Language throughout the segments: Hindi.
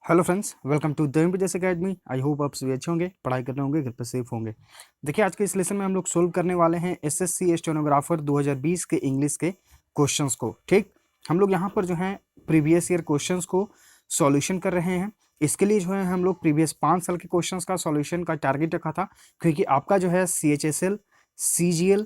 Hello friends, welcome to the MPS academy. I hope आप सभी अच्छे होंगे, पढ़ाई कर रहे होंगे, घर पर सेफ होंगे। देखिए, आज के इस लेसन में हम लोग सोल्व करने वाले हैं एसएससी स्टेनोग्राफर 2020 के इंग्लिश के क्वेश्चंस को। ठीक, हम लोग यहाँ पर जो है प्रीवियस ईयर क्वेश्चंस को सॉल्यूशन कर रहे हैं। इसके लिए जो है हम लोग प्रीवियस 5 साल के क्वेश्चंस का सॉल्यूशन का टारगेट रखा था, क्योंकि आपका जो है CHSL, CGL,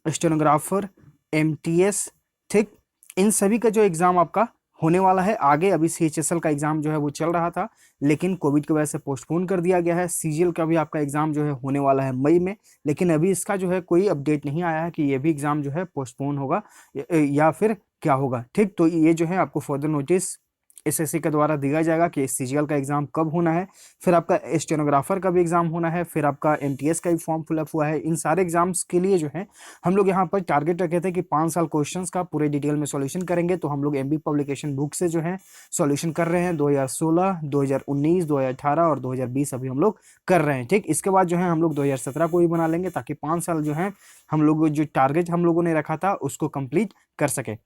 स्टेनोग्राफर, MTS, ठीक, इन सभी का जो एग्जाम आपका होने वाला है आगे। अभी CHSL का एग्जाम जो है वो चल रहा था, लेकिन कोविड की वजह से पोस्टपोन कर दिया गया है। CGL का भी आपका एग्जाम जो है होने वाला है मई में, लेकिन अभी इसका जो है कोई अपडेट नहीं आया है कि ये भी एग्जाम जो है पोस्टपोन होगा या फिर क्या होगा। ठीक, तो ये जो है आपको फर्दर नोटिस एसएससी के द्वारा दिया जाएगा कि CGL का एग्जाम कब होना है, फिर आपका स्टेनोग्राफर का भी एग्जाम होना है, फिर आपका MTS का भी फॉर्म फिलअप हुआ है। इन सारे एग्जाम्स के लिए जो है हम लोग यहाँ पर टारगेट रखे थे कि 5 साल क्वेश्चंस का पूरे डिटेल में सॉल्यूशन करेंगे। तो हम लोग MB पब्लिकेशन बुक से जो है सॉल्यूशन कर रहे हैं 2016, 2019, 2018 और 2020 अभी हम लोग कर रहे हैं। ठीक, इसके बाद जो है हम लोग 2017 को भी बना लेंगे, ताकि 5 साल जो है हम लोग जो टारगेट हम लोगों ने रखा था उसको कंप्लीट कर सके।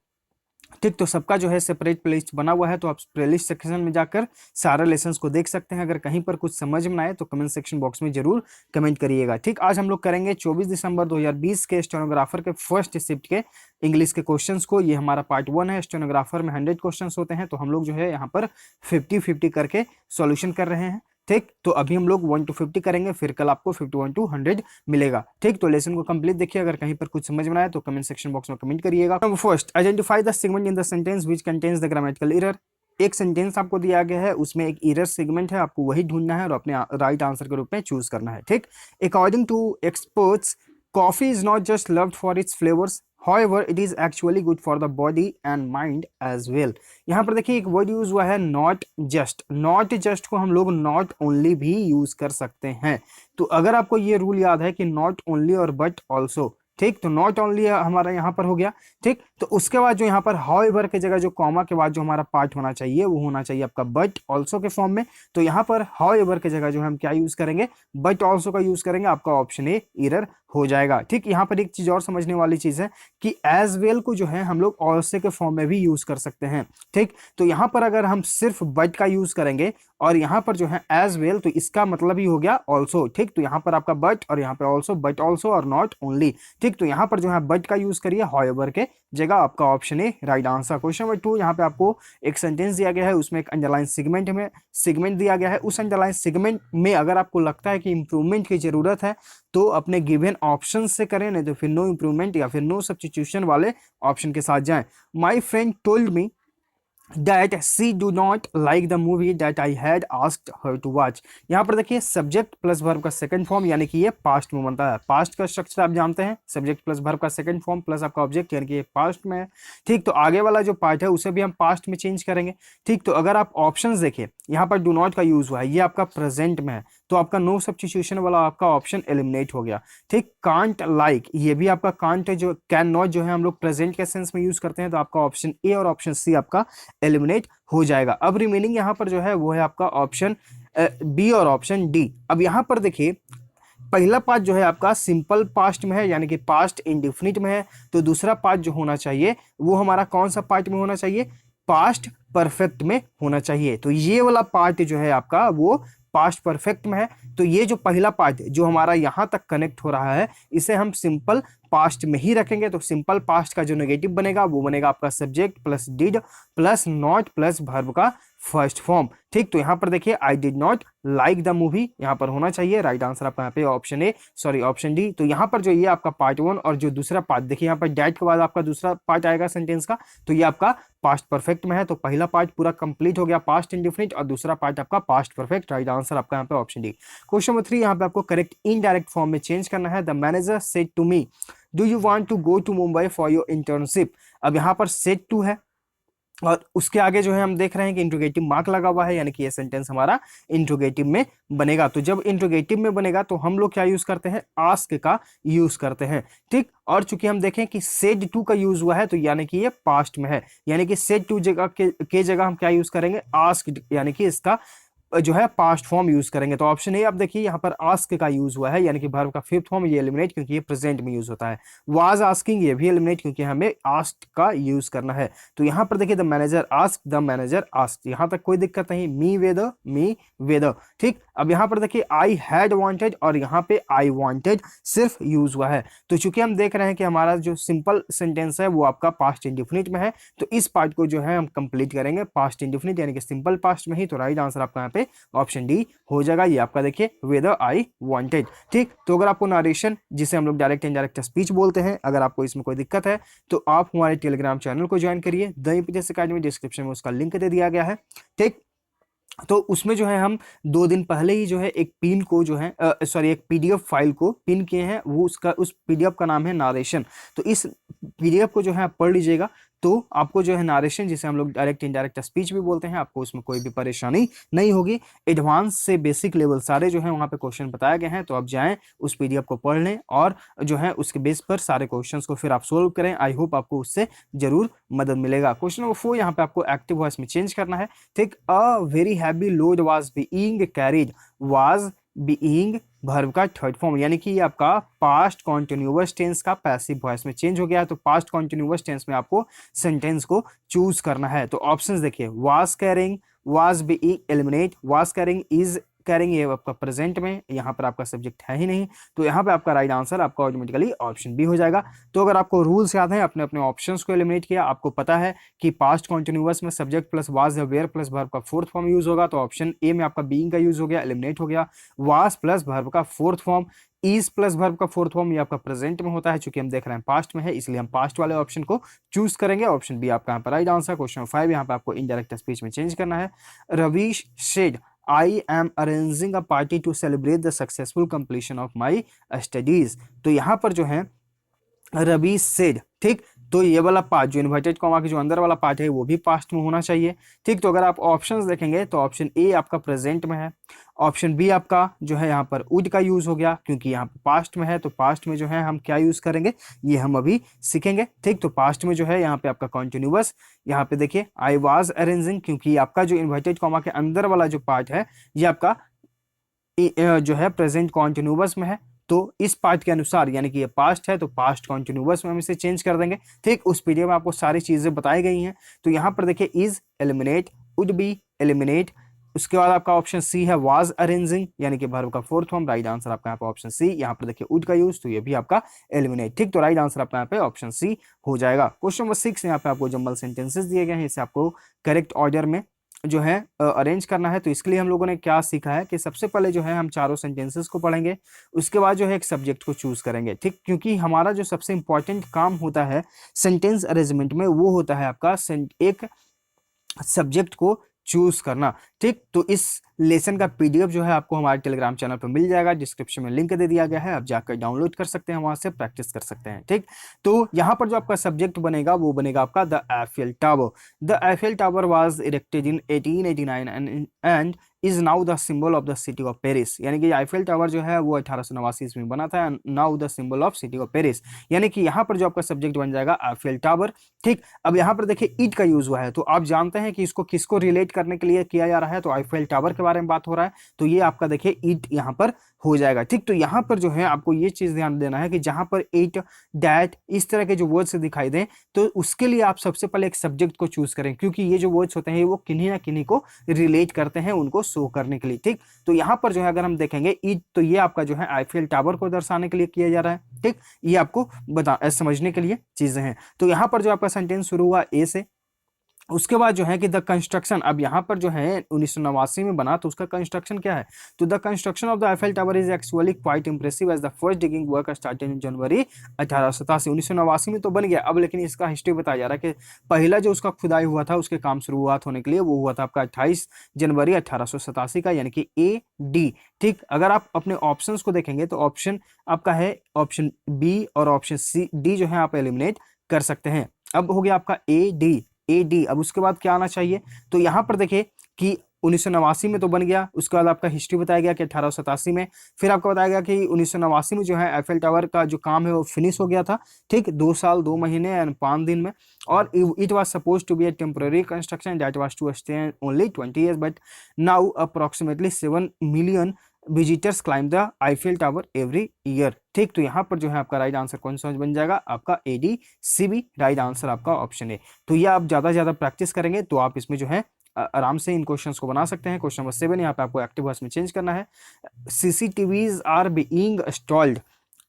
ठीक, तो सबका जो है सेपरेट प्लेलिस्ट बना हुआ है, तो आप प्लेलिस्ट सेक्शन में जाकर सारे लेसन्स को देख सकते हैं। अगर कहीं पर कुछ समझ में आए तो कमेंट सेक्शन बॉक्स में जरूर कमेंट करिएगा। ठीक, आज हम लोग करेंगे 24 दिसंबर 2020 के स्टेनोग्राफर के फर्स्ट शिफ्ट के इंग्लिश के क्वेश्चंस को। ये हमारा पार्ट 1 है। स्टेनोग्राफर में 100 क्वेश्चंस होते हैं, तो हम लोग जो है यहाँ पर 50-50 करके सॉल्यूशन कर रहे हैं। ठीक, तो अभी हम लोग 1 to 50 करेंगे, फिर कल आपको 51 to 100 मिलेगा। ठीक, तो लेसन को कंप्लीट देखिए। अगर कहीं पर कुछ समझ में आए तो कमेंट सेक्शन बॉक्स में कमेंट करिएगा। First, identify the segment in the sentence which contains the grammatical error. एक सेंटेंस आपको दिया गया है, उसमें एक एरर सेगमेंट है, आपको वही ढूंढना है और अपने राइट आंसर के रूप में चूज करना है। ठीक, according to experts, coffee is not just loved for its flavours, however it is actually good for the body and mind as well। यहाँ पर देखिए एक वर्ड यूज हुआ है नॉट जस्ट। नॉट जस्ट को हम लोग नॉट ओनली भी यूज कर सकते हैं। तो अगर आपको ये रूल याद है कि नॉट ओनली और बट ऑल्सो, ठीक, तो नॉट ओनली हमारा यहाँ पर हो गया। ठीक, तो उसके बाद जो यहाँ पर हाउएवर की जगह जो कॉमा के बाद जो हमारा पार्ट होना चाहिए वो होना चाहिए आपका बट ऑल्सो के फॉर्म में। तो यहाँ पर हाउएवर की जगह जो हम क्या यूज करेंगे, बट ऑल्सो का यूज करेंगे। आपका ऑप्शन ए एरर हो जाएगा। ठीक, यहाँ पर एक चीज और समझने वाली चीज है कि एज वेल को जो है हम लोग ऑल्सो के फॉर्म में भी यूज कर सकते हैं। ठीक, तो यहाँ पर अगर हम सिर्फ बट का यूज करेंगे और यहाँ पर जो है एज वेल, तो इसका मतलब ही हो गया ऑल्सो। ठीक, तो यहाँ पर आपका बट और यहाँ पे ऑल्सो, बट ऑल्सो और नॉट ओनली। ठीक, तो यहाँ पर जो है बट का यूज करिए हाउएवर के जगह। आपका option A right answer. Question number 2, यहाँ पे आपको एक सेंटेंस दिया गया है, उसमें एक अंडरलाइन सेगमेंट दिया गया है। उस अंडरलाइन सेगमेंट में अगर आपको लगता है कि इंप्रूवमेंट की जरूरत है तो अपने गिवन ऑप्शन से करें, नहीं तो फिर नो इंप्रूवमेंट या फिर नो सब्स्टिट्यूशन वाले ऑप्शन के साथ जाएं। My friend told me that she do not like the movie that I had asked her to watch। यहाँ पर देखिए सब्जेक्ट प्लस वर्ब का सेकंड फॉर्म, यानी कि ये पास्ट में बनता है। पास्ट का स्ट्रक्चर आप जानते हैं, सब्जेक्ट प्लस वर्ब का सेकंड फॉर्म प्लस आपका ऑब्जेक्ट, यानी कि ये पास्ट में है। ठीक, तो आगे वाला जो पार्ट है उसे भी हम पास्ट में चेंज करेंगे। ठीक, तो अगर आप ऑप्शंस देखें, यहाँ पर डू नॉट का यूज हुआ है, ये आपका प्रेजेंट में है, तो आपका नो सब्स्टिट्यूशन वाला आपका ऑप्शन एलिमिनेट हो गया। ठीक, कांट लाइक, ये भी आपका कांट जो कैन नॉट जो है हम लोग प्रेजेंट के सेंस में यूज करते हैं, तो आपका ऑप्शन ए और ऑप्शन सी आपका एलिमिनेट हो जाएगा। अब रिमेनिंग यहाँ पर जो है वो है आपका ऑप्शन बी और ऑप्शन डी। अब यहाँ पर देखिए पहला पार्ट जो है आपका सिंपल पास्ट में है, यानी कि पास्ट इंडेफिनिट में है। तो दूसरा पार्ट जो होना चाहिए वो हमारा कौन सा पार्ट में होना चाहिए, पास्ट परफेक्ट में होना चाहिए। तो ये वाला पार्ट जो है आपका वो पास्ट परफेक्ट में है। तो ये जो पहला पार्ट जो हमारा यहां तक कनेक्ट हो रहा है, इसे हम सिंपल पास्ट में ही रखेंगे। तो सिंपल पास्ट का जो नेगेटिव बनेगा वो बनेगा आपका subject plus did plus not plus verb का फर्स्ट फॉर्म। ठीक, तो यहाँ पर देखिए I did not like the movie यहाँ पर होना चाहिए। राइट आंसर आपका यहाँ पे option A, sorry option D. तो यहाँ पर जो ये आपका पार्ट 1 और जो दूसरा पार्ट, देखिए यहाँ पर डैट के बाद आपका दूसरा पार्ट आएगा सेंटेंस का, तो ये आपका पास्ट परफेक्ट में है। तो पहला पार्ट पूरा कंप्लीट हो गया पास्ट इंडेफिनिट, और दूसरा पार्ट आपका पास्ट परफेक्ट। राइट आंसर आपका यहाँ पे ऑप्शन डी। क्वेश्चन नंबर 3, यहाँ पे आपको करेक्ट इनडायरेक्ट फॉर्म में चेंज करना है। The manager said to me do you want to go to Mumbai for your internship. अब यहाँ पर सेड टू है और उसके आगे जो है हम देख रहे हैं कि इंट्रोगेटिव मार्क लगा हुआ है, यानी कि ये सेंटेंस हमारा इंट्रोगेटिव में बनेगा। तो जब इंट्रोगेटिव में बनेगा तो हम लोग क्या यूज करते हैं, आस्क का यूज करते हैं। ठीक, और चूंकि हम देखें कि सेड टू का यूज हुआ है, तो यानी कि ये पास्ट में है, यानी कि सेड टू जगह के जगह हम क्या यूज करेंगे, आस्क, यानी कि इसका जो है पास्ट फॉर्म यूज करेंगे। तो ऑप्शन ए आप देखिए यहाँ पर आस्क का यूज हुआ है, यानी कि वर्ब का फिफ्थ फॉर्म, ये एलिमिनेट क्योंकि ये प्रेजेंट में यूज होता है। वाज आस्किंग, ये भी एलिमिनेट क्योंकि हमें आस्क्ड का यूज करना है। तो यहाँ पर देखिए the manager ask, the manager ask, यहाँ तक कोई दिक्कत नहीं। मी वेदर, मी वेदर, ठीक। अब यहाँ पर देखिए आई हैड वांटेड और यहाँ पे आई वांटेड सिर्फ यूज हुआ है। तो चूंकि हम देख रहे हैं कि हमारा जो सिंपल सेंटेंस है वो आपका पास्ट इंडेफिनिट में है, तो इस पार्ट को जो है हम कंप्लीट करेंगे पास्ट इंडेफिनिट यानी कि सिंपल पास्ट में ही। तो राइट आंसर आपका यहाँ पे ऑप्शन डी हो जाएगा। ये आपका देखिए वेदर आई वांटेड, ठीक। तो अगर आपको नरेशन, जिसे हम लोग डायरेक्ट इनडायरेक्ट स्पीच बोलते हैं, अगर आपको इसमें कोई दिक्कत है तो आप हमारे टेलीग्राम चैनल को ज्वाइन करिए। द एपीजेस एकेडमी, डिस्क्रिप्शन में उसका लिंक दे दिया गया है, ठीक। तो उसमें जो है हम 2 दिन पहले ही जो है एक पिन को जो है सॉरी एक पीडीएफ फाइल को पिन किए हैं, वो उसका उस पीडीएफ का नाम है नारेशन। तो इस पीडीएफ को जो है आप पढ़ लीजिएगा, तो आपको जो है नारेशन, जिसे हम लोग डायरेक्ट इनडायरेक्ट स्पीच भी बोलते हैं, आपको उसमें कोई भी परेशानी नहीं होगी। एडवांस से बेसिक लेवल सारे जो है वहाँ पे क्वेश्चन बताए गए हैं, तो आप जाएं उस पीडीएफ को पढ़ लें और जो है उसके बेस पर सारे क्वेश्चंस को फिर आप सोल्व करें। आई होप आपको उससे जरूर मदद मिलेगा। क्वेश्चन नंबर 4 यहाँ पे आपको एक्टिव वॉइस में चेंज करना है, ठीक। A very heavy load was being carried, was being verb का थर्ड फॉर्म, यानी कि ये आपका पास्ट कॉन्टिन्यूअस टेंस का पैसिव वॉइस में चेंज हो गया है। तो पास्ट कॉन्टिन्यूअस टेंस में आपको सेंटेंस को चूज करना है। तो ऑप्शंस देखिए, was carrying, was being eliminate, was carrying, is carrying, ये आपका प्रेजेंट में, यहाँ पर आपका सब्जेक्ट है ही नहीं, तो यहाँ पे आपका राइट आंसर आपका ऑटोमेटिकली ऑप्शन बी हो जाएगा। तो अगर आपको रूल्स याद है, अपने अपने ऑप्शंस को एलिमिनेट किया, आपको पता है कि पास्ट कॉन्टिन्यूअस में सब्जेक्ट प्लस वाज या वेयर प्लस वर्ब का फोर्थ फॉर्म यूज होगा, तो ऑप्शन ए में आपका बीइंग का यूज हो गया, एलिमिनेट हो गया। वाज प्लस वर्ब का fourth form, is plus verb का फोर्थ फॉर्म, ये आपका प्रेजेंट में होता है, चूंकि हम देख रहे हैं पास्ट में है, इसलिए हम पास्ट वाले ऑप्शन को चूज करेंगे। ऑप्शन बी आपका यहाँ पर राइट आंसर। क्वेश्चन 5 यहाँ पे आपको इनडायरेक्ट स्पीच में चेंज करना है। Ravish said, I am arranging a party to celebrate the successful completion of my studies। तो यहाँ पर जो है रवि सेड, ठीक। तो ये वाला पार्ट जो इन्वर्टेड कॉमा के जो अंदर वाला पार्ट है वो भी पास्ट में होना चाहिए, ठीक। तो अगर आप ऑप्शंस देखेंगे तो ऑप्शन ए आपका प्रेजेंट में है, ऑप्शन बी आपका जो है यहाँ पर वुड का यूज हो गया क्योंकि यहाँ पर पास्ट में है। तो पास्ट में जो है हम क्या यूज करेंगे ये हम अभी सीखेंगे, ठीक। तो पास्ट में जो है यहाँ पे आपका कॉन्टिन्यूअस, यहाँ पे देखिए आई वाज अरेंजिंग, क्योंकि आपका जो इन्वर्टेड कॉमा के अंदर वाला जो पार्ट है ये आपका जो है प्रेजेंट कॉन्टिन्यूअस में है। तो इस पार्ट के अनुसार, यानी कि ये पास्ट है तो पास्ट कॉन्टिन्यूअस में हम इसे चेंज कर देंगे, ठीक। उस पीडीएफ में आपको सारी चीजें बताई गई हैं। तो यहाँ पर देखिए is eliminate, would be eliminate, उसके बाद आपका ऑप्शन सी है वाज अरेंजिंग, यानी कि वर्ब का फोर्थ फॉर्म। राइट आंसर आपका यहाँ पे ऑप्शन सी। यहाँ पर देखिए वुड का यूज, तो ये भी आपका एलिमिनेट, ठीक। तो राइट आंसर आपका यहाँ पे ऑप्शन सी हो जाएगा। क्वेश्चन नंबर 6 यहाँ पे आपको जंबल सेंटेंसेस दिए गए हैं, इसे आपको करेक्ट ऑर्डर में जो है अरेंज करना है। तो इसके लिए हम लोगों ने क्या सीखा है कि सबसे पहले जो है हम चारों सेंटेंसेस को पढ़ेंगे, उसके बाद जो है एक सब्जेक्ट को चूज करेंगे, ठीक। क्योंकि हमारा जो सबसे इंपॉर्टेंट काम होता है सेंटेंस अरेंजमेंट में वो होता है आपका एक सब्जेक्ट को चूज करना, ठीक। तो इस लेसन का पीडीएफ जो है आपको हमारे टेलीग्राम चैनल पर मिल जाएगा, डिस्क्रिप्शन में लिंक दे दिया गया है, आप जाकर डाउनलोड कर सकते हैं, वहां से प्रैक्टिस कर सकते हैं, ठीक। तो यहाँ पर जो आपका सब्जेक्ट बनेगा वो बनेगा आपका the Eiffel tower. The Eiffel tower was erected in 1889 and is now the symbol of the city of Paris, यानी कि आईफेल टावर जो है वो 1889 ईस्वी में बना था, now the symbol of city of Paris, यानी कि यहाँ पर जो आपका सब्जेक्ट बन जाएगा आईफेल टावर, ठीक। अब यहाँ पर देखिए ईट का यूज हुआ है, तो आप जानते हैं कि इसको किसको रिलेट करने के लिए किया जा रहा है, तो आईफेल टावर के बारे में बात हो रहा है, तो ये आपका देखिए ईट यहाँ पर हो जाएगा, ठीक। तो यहाँ पर जो है आपको ये चीज ध्यान देना है कि जहां पर इट, डैट, इस तरह के जो वर्ड्स दिखाई दें तो उसके लिए आप सबसे पहले एक सब्जेक्ट को चूज करें, क्योंकि ये जो वर्ड्स होते हैं वो किन्हीं ना किन्हीं को रिलेट करते हैं उनको शो करने के लिए, ठीक। तो यहाँ पर जो है अगर हम देखेंगे इट, तो ये आपका जो है आईफेल टावर को दर्शाने के लिए किया जा रहा है, ठीक। ये आपको समझने के लिए चीजें हैं। तो यहाँ पर जो आपका सेंटेंस शुरू हुआ ए से, उसके बाद जो है कि द कंस्ट्रक्शन, अब यहाँ पर जो है 1989 में बना, तो उसका कंस्ट्रक्शन क्या है, तो the construction of the Eiffel tower is actually quite impressive as the first digging work started in January 1887। 1989 में तो बन गया, अब लेकिन इसका हिस्ट्री बताया जा रहा है कि पहला जो उसका खुदाई हुआ था उसके काम शुरुआत होने के लिए वो हुआ था आपका 28 जनवरी 1887 का, यानी कि ए डी, ठीक। अगर आप अपने ऑप्शन को देखेंगे तो ऑप्शन आपका है ऑप्शन बी और ऑप्शन सी, डी जो है आप एलिमिनेट कर सकते हैं। अब हो गया आपका ए डी, ए डी। अब उसके बाद क्या आना चाहिए, तो यहाँ पर देखिए कि 1989 में तो बन गया, उसके बाद आपका हिस्ट्री बताया गया कि 1887 में, फिर आपको बताया गया कि 1989 में जो है एफएल टावर का जो काम है वो फिनिश हो गया था, ठीक, 2 साल 2 महीने एंड 5 दिन में। और it was supposed to be a temporary construction that was to stay only 20 years, but now approximately 7 million visitors climb the Eiffel tower every year, ठीक। तो यहाँ पर जो है आपका राइट आंसर कौन सा बन जाएगा, आपका ADCB राइट आंसर आपका ऑप्शन है। तो ये आप ज्यादा से ज्यादा प्रैक्टिस करेंगे तो आप इसमें जो है आराम से इन क्वेश्चंस को बना सकते हैं। क्वेश्चन नंबर 7 यहाँ पे आपको एक्टिव वॉइस में चेंज करना है। CCTVs are being installed,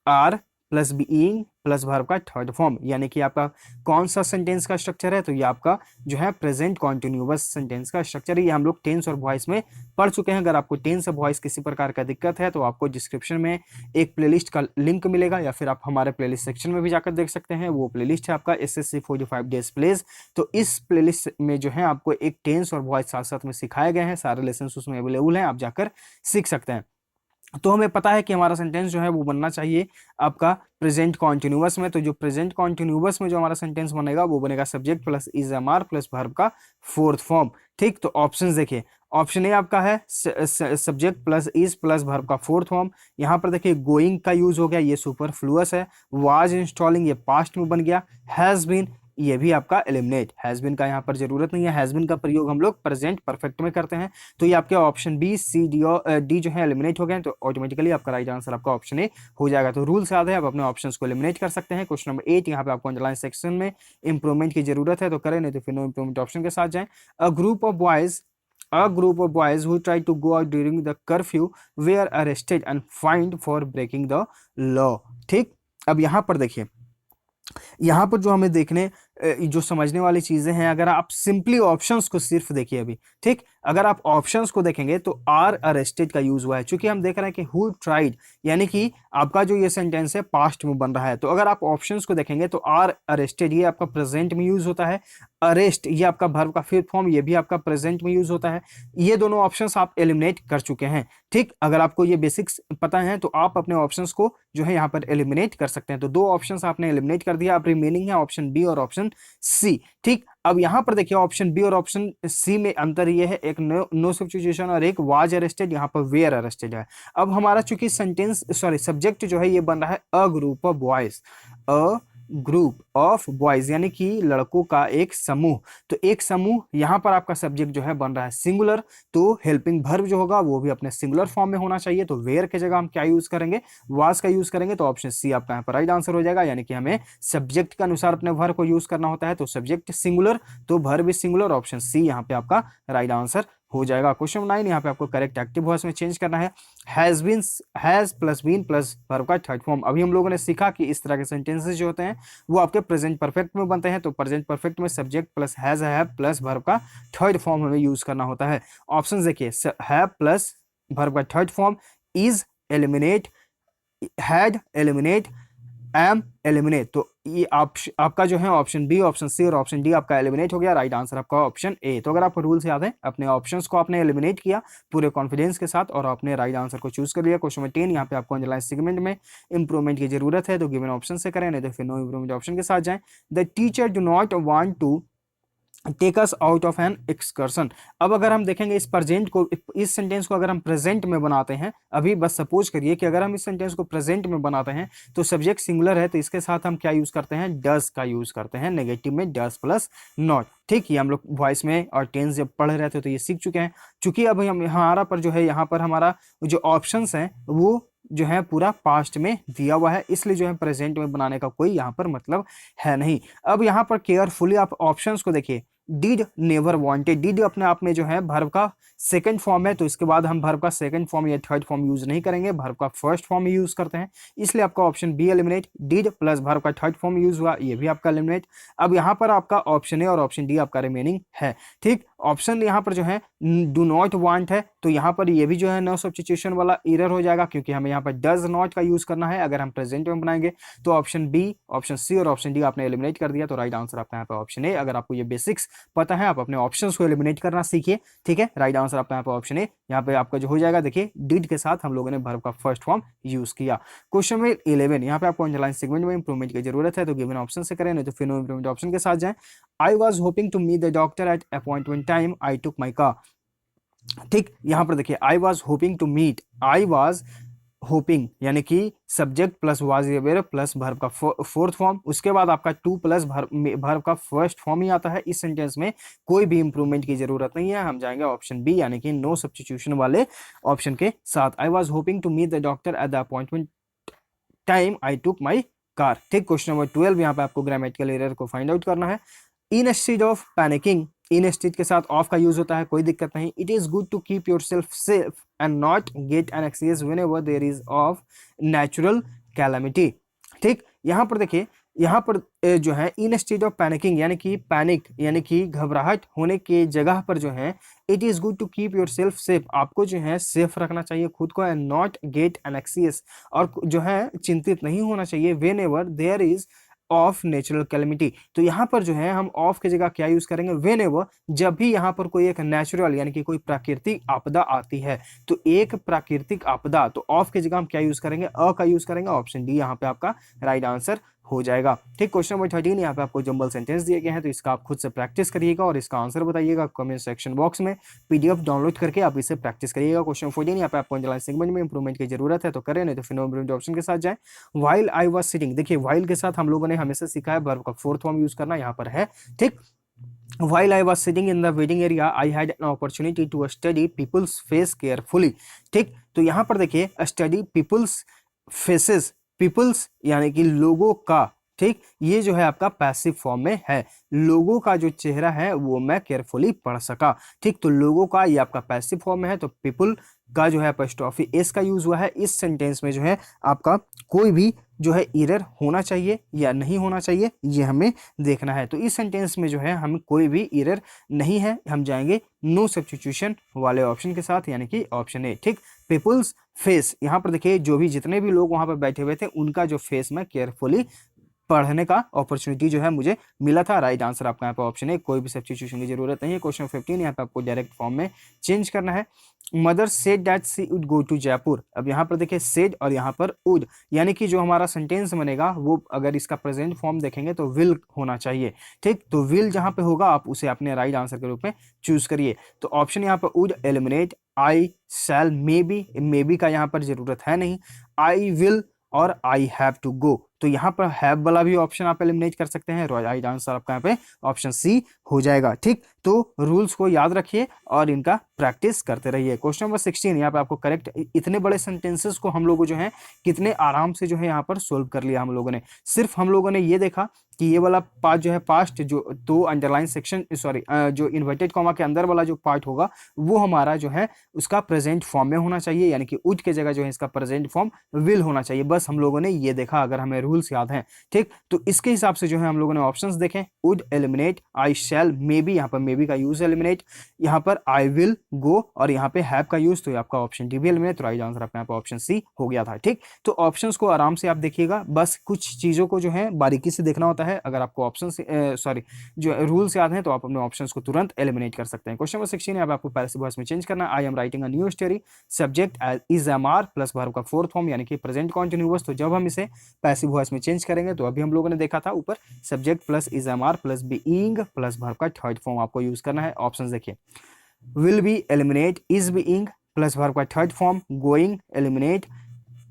are plus being plus verb का थर्ड फॉर्म, यानी कि आपका कौन सा सेंटेंस का स्ट्रक्चर है, तो ये आपका जो है प्रेजेंट कॉन्टिन्यूअस सेंटेंस का स्ट्रक्चर है। ये हम लोग टेंस और वॉइस में पढ़ चुके हैं। अगर आपको टेंस और वॉइस किसी प्रकार का दिक्कत है तो आपको डिस्क्रिप्शन में एक प्लेलिस्ट का लिंक मिलेगा, या फिर आप हमारे प्लेलिस्ट सेक्शन में भी जाकर देख सकते हैं। वो प्लेलिस्ट है आपका SSC 45 डेज प्लेज। तो इस प्लेलिस्ट में जो है आपको एक टेंस और वॉइस साथ साथ में सिखाए गए हैं, सारे लेसन उसमें अवेलेबल हैं, आप जाकर सीख सकते हैं। तो हमें पता है कि हमारा सेंटेंस जो है वो बनना चाहिए आपका प्रेजेंट कॉन्टिन्यूअस में। तो जो प्रेजेंट कॉन्टिन्यूअस में जो हमारा सेंटेंस बनेगा वो बनेगा subject plus is am are plus verb का फोर्थ फॉर्म, ठीक। तो ऑप्शंस देखिए, ऑप्शन ए आपका है subject plus is plus verb का फोर्थ फॉर्म। यहाँ पर देखिए गोइंग का यूज हो गया, ये सुपरफ्लुअस है। वाज इंस्टॉलिंग, ये पास्ट में बन गया। हैज बीन, ये भी आपका एलिमिनेट, हैज बीन का यहाँ पर जरूरत नहीं है, हैज बीन का प्रयोग हम लोग प्रेजेंट परफेक्ट में करते हैं। तो ये आपके ऑप्शन बी सी डी जो है एलिमिनेट हो गए, तो ऑटोमेटिकली आपका राइट आंसर आपका ऑप्शन ए हो जाएगा। तो रूल से याद है, आप अपने ऑप्शंस को एलिमिनेट कर सकते हैं। क्वेश्चन नंबर 8 यहाँ पे आपको अंडरलाइन सेक्शन में इंप्रूवमेंट की जरूरत है तो करें, नहीं तो फिर नो इंप्रूवमेंट ऑप्शन के साथ जाएं। A group of boys who tried to go out during the curfew were arrested and fined for breaking the law, ठीक। अब यहाँ पर देखिए, यहाँ पर जो हमें देखने जो समझने वाली चीजें हैं, अगर आप सिंपली ऑप्शंस को सिर्फ देखिए अभी, ठीक। अगर आप ऑप्शंस को देखेंगे तो आर अरेस्टेड का यूज हुआ है, क्योंकि हम देख रहे हैं कि हु ट्राइड, यानी कि आपका जो ये सेंटेंस है पास्ट में बन रहा है। तो अगर आप ऑप्शंस को देखेंगे तो आर अरेस्टेड ये आपका प्रेजेंट में यूज होता है, अरेस्ट ये आपका वर्ब का फिफ्थ फॉर्म, ये भी आपका प्रेजेंट में यूज होता है। ये दोनों ऑप्शंस आप एलिमिनेट कर चुके हैं, ठीक। अगर आपको ये बेसिक्स पता है तो आप अपने ऑप्शंस को जो है यहाँ पर एलिमिनेट कर सकते हैं। तो 2 ऑप्शंस आपने एलिमिनेट कर दिया, अब रिमेनिंग है ऑप्शन बी और ऑप्शन सी, ठीक। अब यहां पर देखिए ऑप्शन बी और ऑप्शन सी में अंतर ये है, एक नो सब्स्टिट्यूशन और एक वाज अरेस्टेड, यहाँ पर वेयर अरेस्टेड है। अब हमारा चूंकि सब्जेक्ट जो है ये बन रहा है a group of boys, a group of boys यानी कि लड़कों का एक समूह। तो एक समूह, यहाँ पर आपका सब्जेक्ट जो है बन रहा है सिंगुलर, तो हेल्पिंग वर्ब जो होगा वो भी अपने सिंगुलर फॉर्म में होना चाहिए। तो वेयर की जगह हम क्या यूज करेंगे, वाज का यूज करेंगे। तो ऑप्शन सी आपका यहाँ पर राइट आंसर हो जाएगा, यानी कि हमें सब्जेक्ट के अनुसार अपने वर्ब को यूज करना होता है। तो सब्जेक्ट सिंगुलर तो वर्ब भी सिंगुलर, ऑप्शन सी यहाँ पे आपका राइट आंसर हो जाएगा। क्वेश्चन 9 यहाँ पे आपको करेक्ट एक्टिव वॉइस में चेंज करना है। Has been, has plus been plus verb का थर्ड फॉर्म। अभी हम लोगों ने सीखा कि इस तरह के सेंटेंसेस जो होते हैं वो आपके प्रेजेंट परफेक्ट में बनते हैं। तो प्रेजेंट परफेक्ट में subject plus has have plus verb का थर्ड फॉर्म हमें यूज करना होता है। ऑप्शन देखिए, हैव प्लस वर्ब का third form, is eliminate, had eliminate, am eliminate. तो ये आपका जो है ऑप्शन बी, ऑप्शन सी और ऑप्शन डी आपका एलिमिनेट हो गया। राइट आंसर आपका ऑप्शन ए। तो अगर आपको रूल्स याद है, अपने ऑप्शंस को आपने एलिमिनेट किया पूरे कॉन्फिडेंस के साथ और आपने राइट आंसर को चूज कर लिया। क्वेश्चन नंबर 10 यहाँ पे आपको अंडरलाइन सेगमेंट में इंप्रूवमेंट की जरूरत है तो गिवन ऑप्शन से करें, नहीं तो फिर नो इंप्रूवमेंट ऑप्शन के साथ जाएं। The teacher do not want to take us out of an excursion. अब अगर हम देखेंगे इस प्रेजेंट को, इस सेंटेंस को अगर हम प्रेजेंट में बनाते हैं, अभी बस सपोज करिए कि अगर हम इस सेंटेंस को प्रेजेंट में बनाते हैं तो सब्जेक्ट सिंगुलर है, तो इसके साथ हम क्या यूज करते हैं, डस का यूज करते हैं। नेगेटिव में डस प्लस नॉट, ठीक। ये हम लोग वॉइस में और टेंस जब पढ़ रहे थे तो ये सीख चुके हैं। चूंकि अब हम हमारा पर जो है यहाँ पर हमारा जो ऑप्शंस हैं वो जो है पूरा पास्ट में दिया हुआ है, इसलिए जो है प्रेजेंट में बनाने का कोई यहाँ पर मतलब है नहीं। अब यहाँ पर केयरफुली आप ऑप्शंस को देखिए, डिड, नेवर, वांटेड। डिड अपने आप में जो है वर्ब का सेकंड फॉर्म है, तो इसके बाद हम वर्ब का सेकंड फॉर्म या थर्ड फॉर्म यूज नहीं करेंगे, वर्ब का फर्स्ट फॉर्म यूज करते हैं, इसलिए आपका option B eliminate. Did plus verb का थर्ड फॉर्म यूज हुआ, ये भी आपका एलिमिनेट। अब यहाँ पर आपका ऑप्शन ए और ऑप्शन डी आपका रिमेनिंग है, ठीक। ऑप्शन यहाँ पर जो है डू नॉट वांट है, तो यहाँ पर ये भी जो है नो सब्स्टिट्यूशन वाला एरर हो जाएगा, क्योंकि हमें यहाँ पर डज नॉट का यूज करना है अगर हम प्रेजेंट में बनाएंगे। तो ऑप्शन बी, ऑप्शन सी और ऑप्शन डी आपने एलिमिनेट कर दिया, तो राइट आंसर आपका यहाँ पर ऑप्शन ए। अगर आपको ये बेसिक्स पता है, आप अपने ऑप्शंस को एलिमिनेट करना सीखिए, ठीक है। राइट आंसर आपका यहाँ पर ऑप्शन ए। यहाँ पे आपका जो हो जाएगा, देखिए डिड के साथ हम लोगों ने वर्ब का फर्स्ट फॉर्म यूज किया। क्वेश्चन में 11 यहाँ पे आपको अंडरलाइन सेगमेंट में इंप्रूवमेंट की जरूरत है तो गिवन ऑप्शन से करें, नहीं तो फिर नो इंप्रूवमेंट ऑप्शन के साथ जाएं। I was hoping to meet the doctor at appointment time, I took my car. ठीक, यहाँ पर देखिए I was hoping to meet, I was hoping यानी कि सब्जेक्ट प्लस वाज या वेर प्लस वर्ब का फोर्थ फॉर्म, उसके बाद आपका टू प्लस वर्ब का फर्स्ट फॉर्म ही आता है। इस सेंटेंस में कोई भी इंप्रूवमेंट की जरूरत नहीं है, हम जाएंगे ऑप्शन बी यानी कि नो सब्स्टिट्यूशन वाले ऑप्शन के साथ। I was hoping to meet the doctor at the appointment time I took my car. ठीक, क्वेश्चन नंबर 12 यहाँ पे आपको ग्रामेटिकल एरर को फाइंड आउट करना है। इंस्टेड ऑफ पैनिकिंग, इंस्टेड के साथ ऑफ का यूज होता है, कोई दिक्कत नहीं। It is good to keep yourself safe and not get anxious whenever there is of natural calamity. ठीक, यहाँ पर देखिए, यहाँ पर जो है इन स्टेट ऑफ पैनिकिंग यानी कि पैनिक यानी कि घबराहट होने के जगह पर जो है it is good to keep yourself safe, आपको जो है सेफ रखना चाहिए खुद को, एंड नॉट गेट एनेक्सियस, और जो है चिंतित नहीं होना चाहिए, whenever there is of natural calamity. तो यहाँ पर जो है हम ऑफ की जगह क्या यूज करेंगे, व्हेन एवर, जब भी यहाँ पर कोई एक नेचुरल यानी कि कोई प्राकृतिक आपदा आती है, तो एक प्राकृतिक आपदा, तो ऑफ की जगह हम क्या यूज करेंगे, अ का यूज करेंगे। ऑप्शन डी यहाँ पे आपका राइट आंसर हो जाएगा। ठीक, क्वेश्चन नंबर 13 यहाँ पे आपको जंबल सेंटेंस दिए गए हैं, तो इसका आप खुद से प्रैक्टिस करिएगा और इसका आंसर बताइएगा कमेंट सेक्शन बॉक्स में। पीडीएफ डाउनलोड करके आप इसे प्रैक्टिस करिएगा। क्वेश्चन 14 यहाँ पे आपको अंडरलाइन सेगमेंट में इंप्रूवमेंट की जरूरत है तो करें, नहीं तो फिर नो इंप्रूवमेंट ऑप्शन के साथ जाए। व्हाइल आई वाज सिटिंग, देखिए व्हाइल के साथ हम लोगों ने हमेशा सीखा है वर्ब का फोर्थ फॉर्म यूज करना, यहाँ पर है। ठीक, while I was sitting in the waiting area, I had an opportunity to study people's face carefully। ठीक, तो यहाँ पर देखिए study people's faces, people's यानी कि लोगों का, ठीक, ये जो है आपका पैसिव फॉर्म में है, लोगों का जो चेहरा है वो मैं केयरफुली पढ़ सका। ठीक, तो लोगों का ये आपका पैसिव फॉर्म में है, तो पीपल का जो है अपोस्ट्रोफी एस का यूज हुआ है। इस सेंटेंस में जो है आपका कोई भी जो है एरर होना चाहिए या नहीं होना चाहिए, ये हमें देखना है। तो इस सेंटेंस में जो है हमें कोई भी एरर नहीं है, हम जाएंगे नो सब्स्टिट्यूशन वाले ऑप्शन के साथ यानी कि ऑप्शन ए। ठीक, पीपल्स फेस, यहाँ पर देखिए जो भी जितने भी लोग वहां पर बैठे हुए थे उनका जो फेस मैं केयरफुली पढ़ने का अपॉर्चुनिटी जो है मुझे मिला था। राइट आंसर आपका यहाँ पे ऑप्शन है, कोई भी सब्स्टिट्यूशन की जरूरत नहीं है। क्वेश्चन 15 यहाँ पे आपको डायरेक्ट फॉर्म में चेंज करना है। Mother said that she would go to Jaipur, अब यहाँ पर देखिए सेड और यहाँ पर वुड, यानी कि जो हमारा सेंटेंस बनेगा वो अगर इसका प्रेजेंट फॉर्म देखेंगे तो विल होना चाहिए। ठीक, तो विल जहाँ पे होगा आप उसे अपने राइट आंसर के रूप में चूज करिए। तो ऑप्शन यहाँ पर would eliminate, I shall may be का यहाँ पर जरूरत है नहीं, आई विल और आई हैव टू गो, तो यहाँ पर हैव वाला भी ऑप्शन आप एलिमिनेट कर सकते हैं। राइट आंसर आपका यहाँ पे ऑप्शन सी हो जाएगा। ठीक, तो रूल्स को याद रखिए और इनका प्रैक्टिस करते रहिए। क्वेश्चन नंबर 16 यहाँ पे आपको करेक्ट, इतने बड़े सेंटेंसेस को हम लोगों जो है कितने आराम से जो है यहाँ पर सोल्व कर लिया हम लोगों ने। सिर्फ हम लोगों ने ये देखा कि ये वाला पार्ट जो है पास्ट, जो तो अंडरलाइन सेक्शन सॉरी जो इन्वर्टेड कॉमा के अंदर वाला जो पार्ट होगा वो हमारा जो है उसका प्रेजेंट फॉर्म में होना चाहिए, यानी कि वुड के जगह जो है इसका प्रेजेंट फॉर्म विल होना चाहिए। बस हम लोगों ने ये देखा, अगर हमें रूल्स याद हैं। ठीक, तो इसके हिसाब से जो है हम लोगों ने ऑप्शंस देखे, would eliminate, I shall may be, यहाँ पर मे बी का यूज एलिमिनेट, यहाँ पर आई विल गो और यहाँ पे हैव का यूज, तो आपका ऑप्शन डी भी एलिमिनेट। तो राइट आंसर आपका यहाँ पे ऑप्शन सी हो गया था। ठीक, तो ऑप्शंस को आराम से आप देखिएगा, बस कुछ चीजों को जो है बारीकी से देखना होता है। अगर आपको ऑप्शन सॉरी जो रूल्स याद हैं तो आप अपने ऑप्शंस को तुरंत एलिमिनेट कर सकते हैं। क्वेश्चन नंबर 16 है, आपको पैसिव वॉइस में चेंज करना है। I am writing a new story, subject is am are plus verb का फोर्थ फॉर्म यानी कि प्रेजेंट कॉन्टिन्यूअस। तो जब हम इसे पैसिव वॉइस में चेंज करेंगे तो अभी हम लोगों ने देखा था ऊपर subject plus is am are plus being plus verb का थर्ड फॉर्म आपको यूज करना है। ऑप्शन देखिए, will be eliminate, is being plus verb का third form, going eliminate,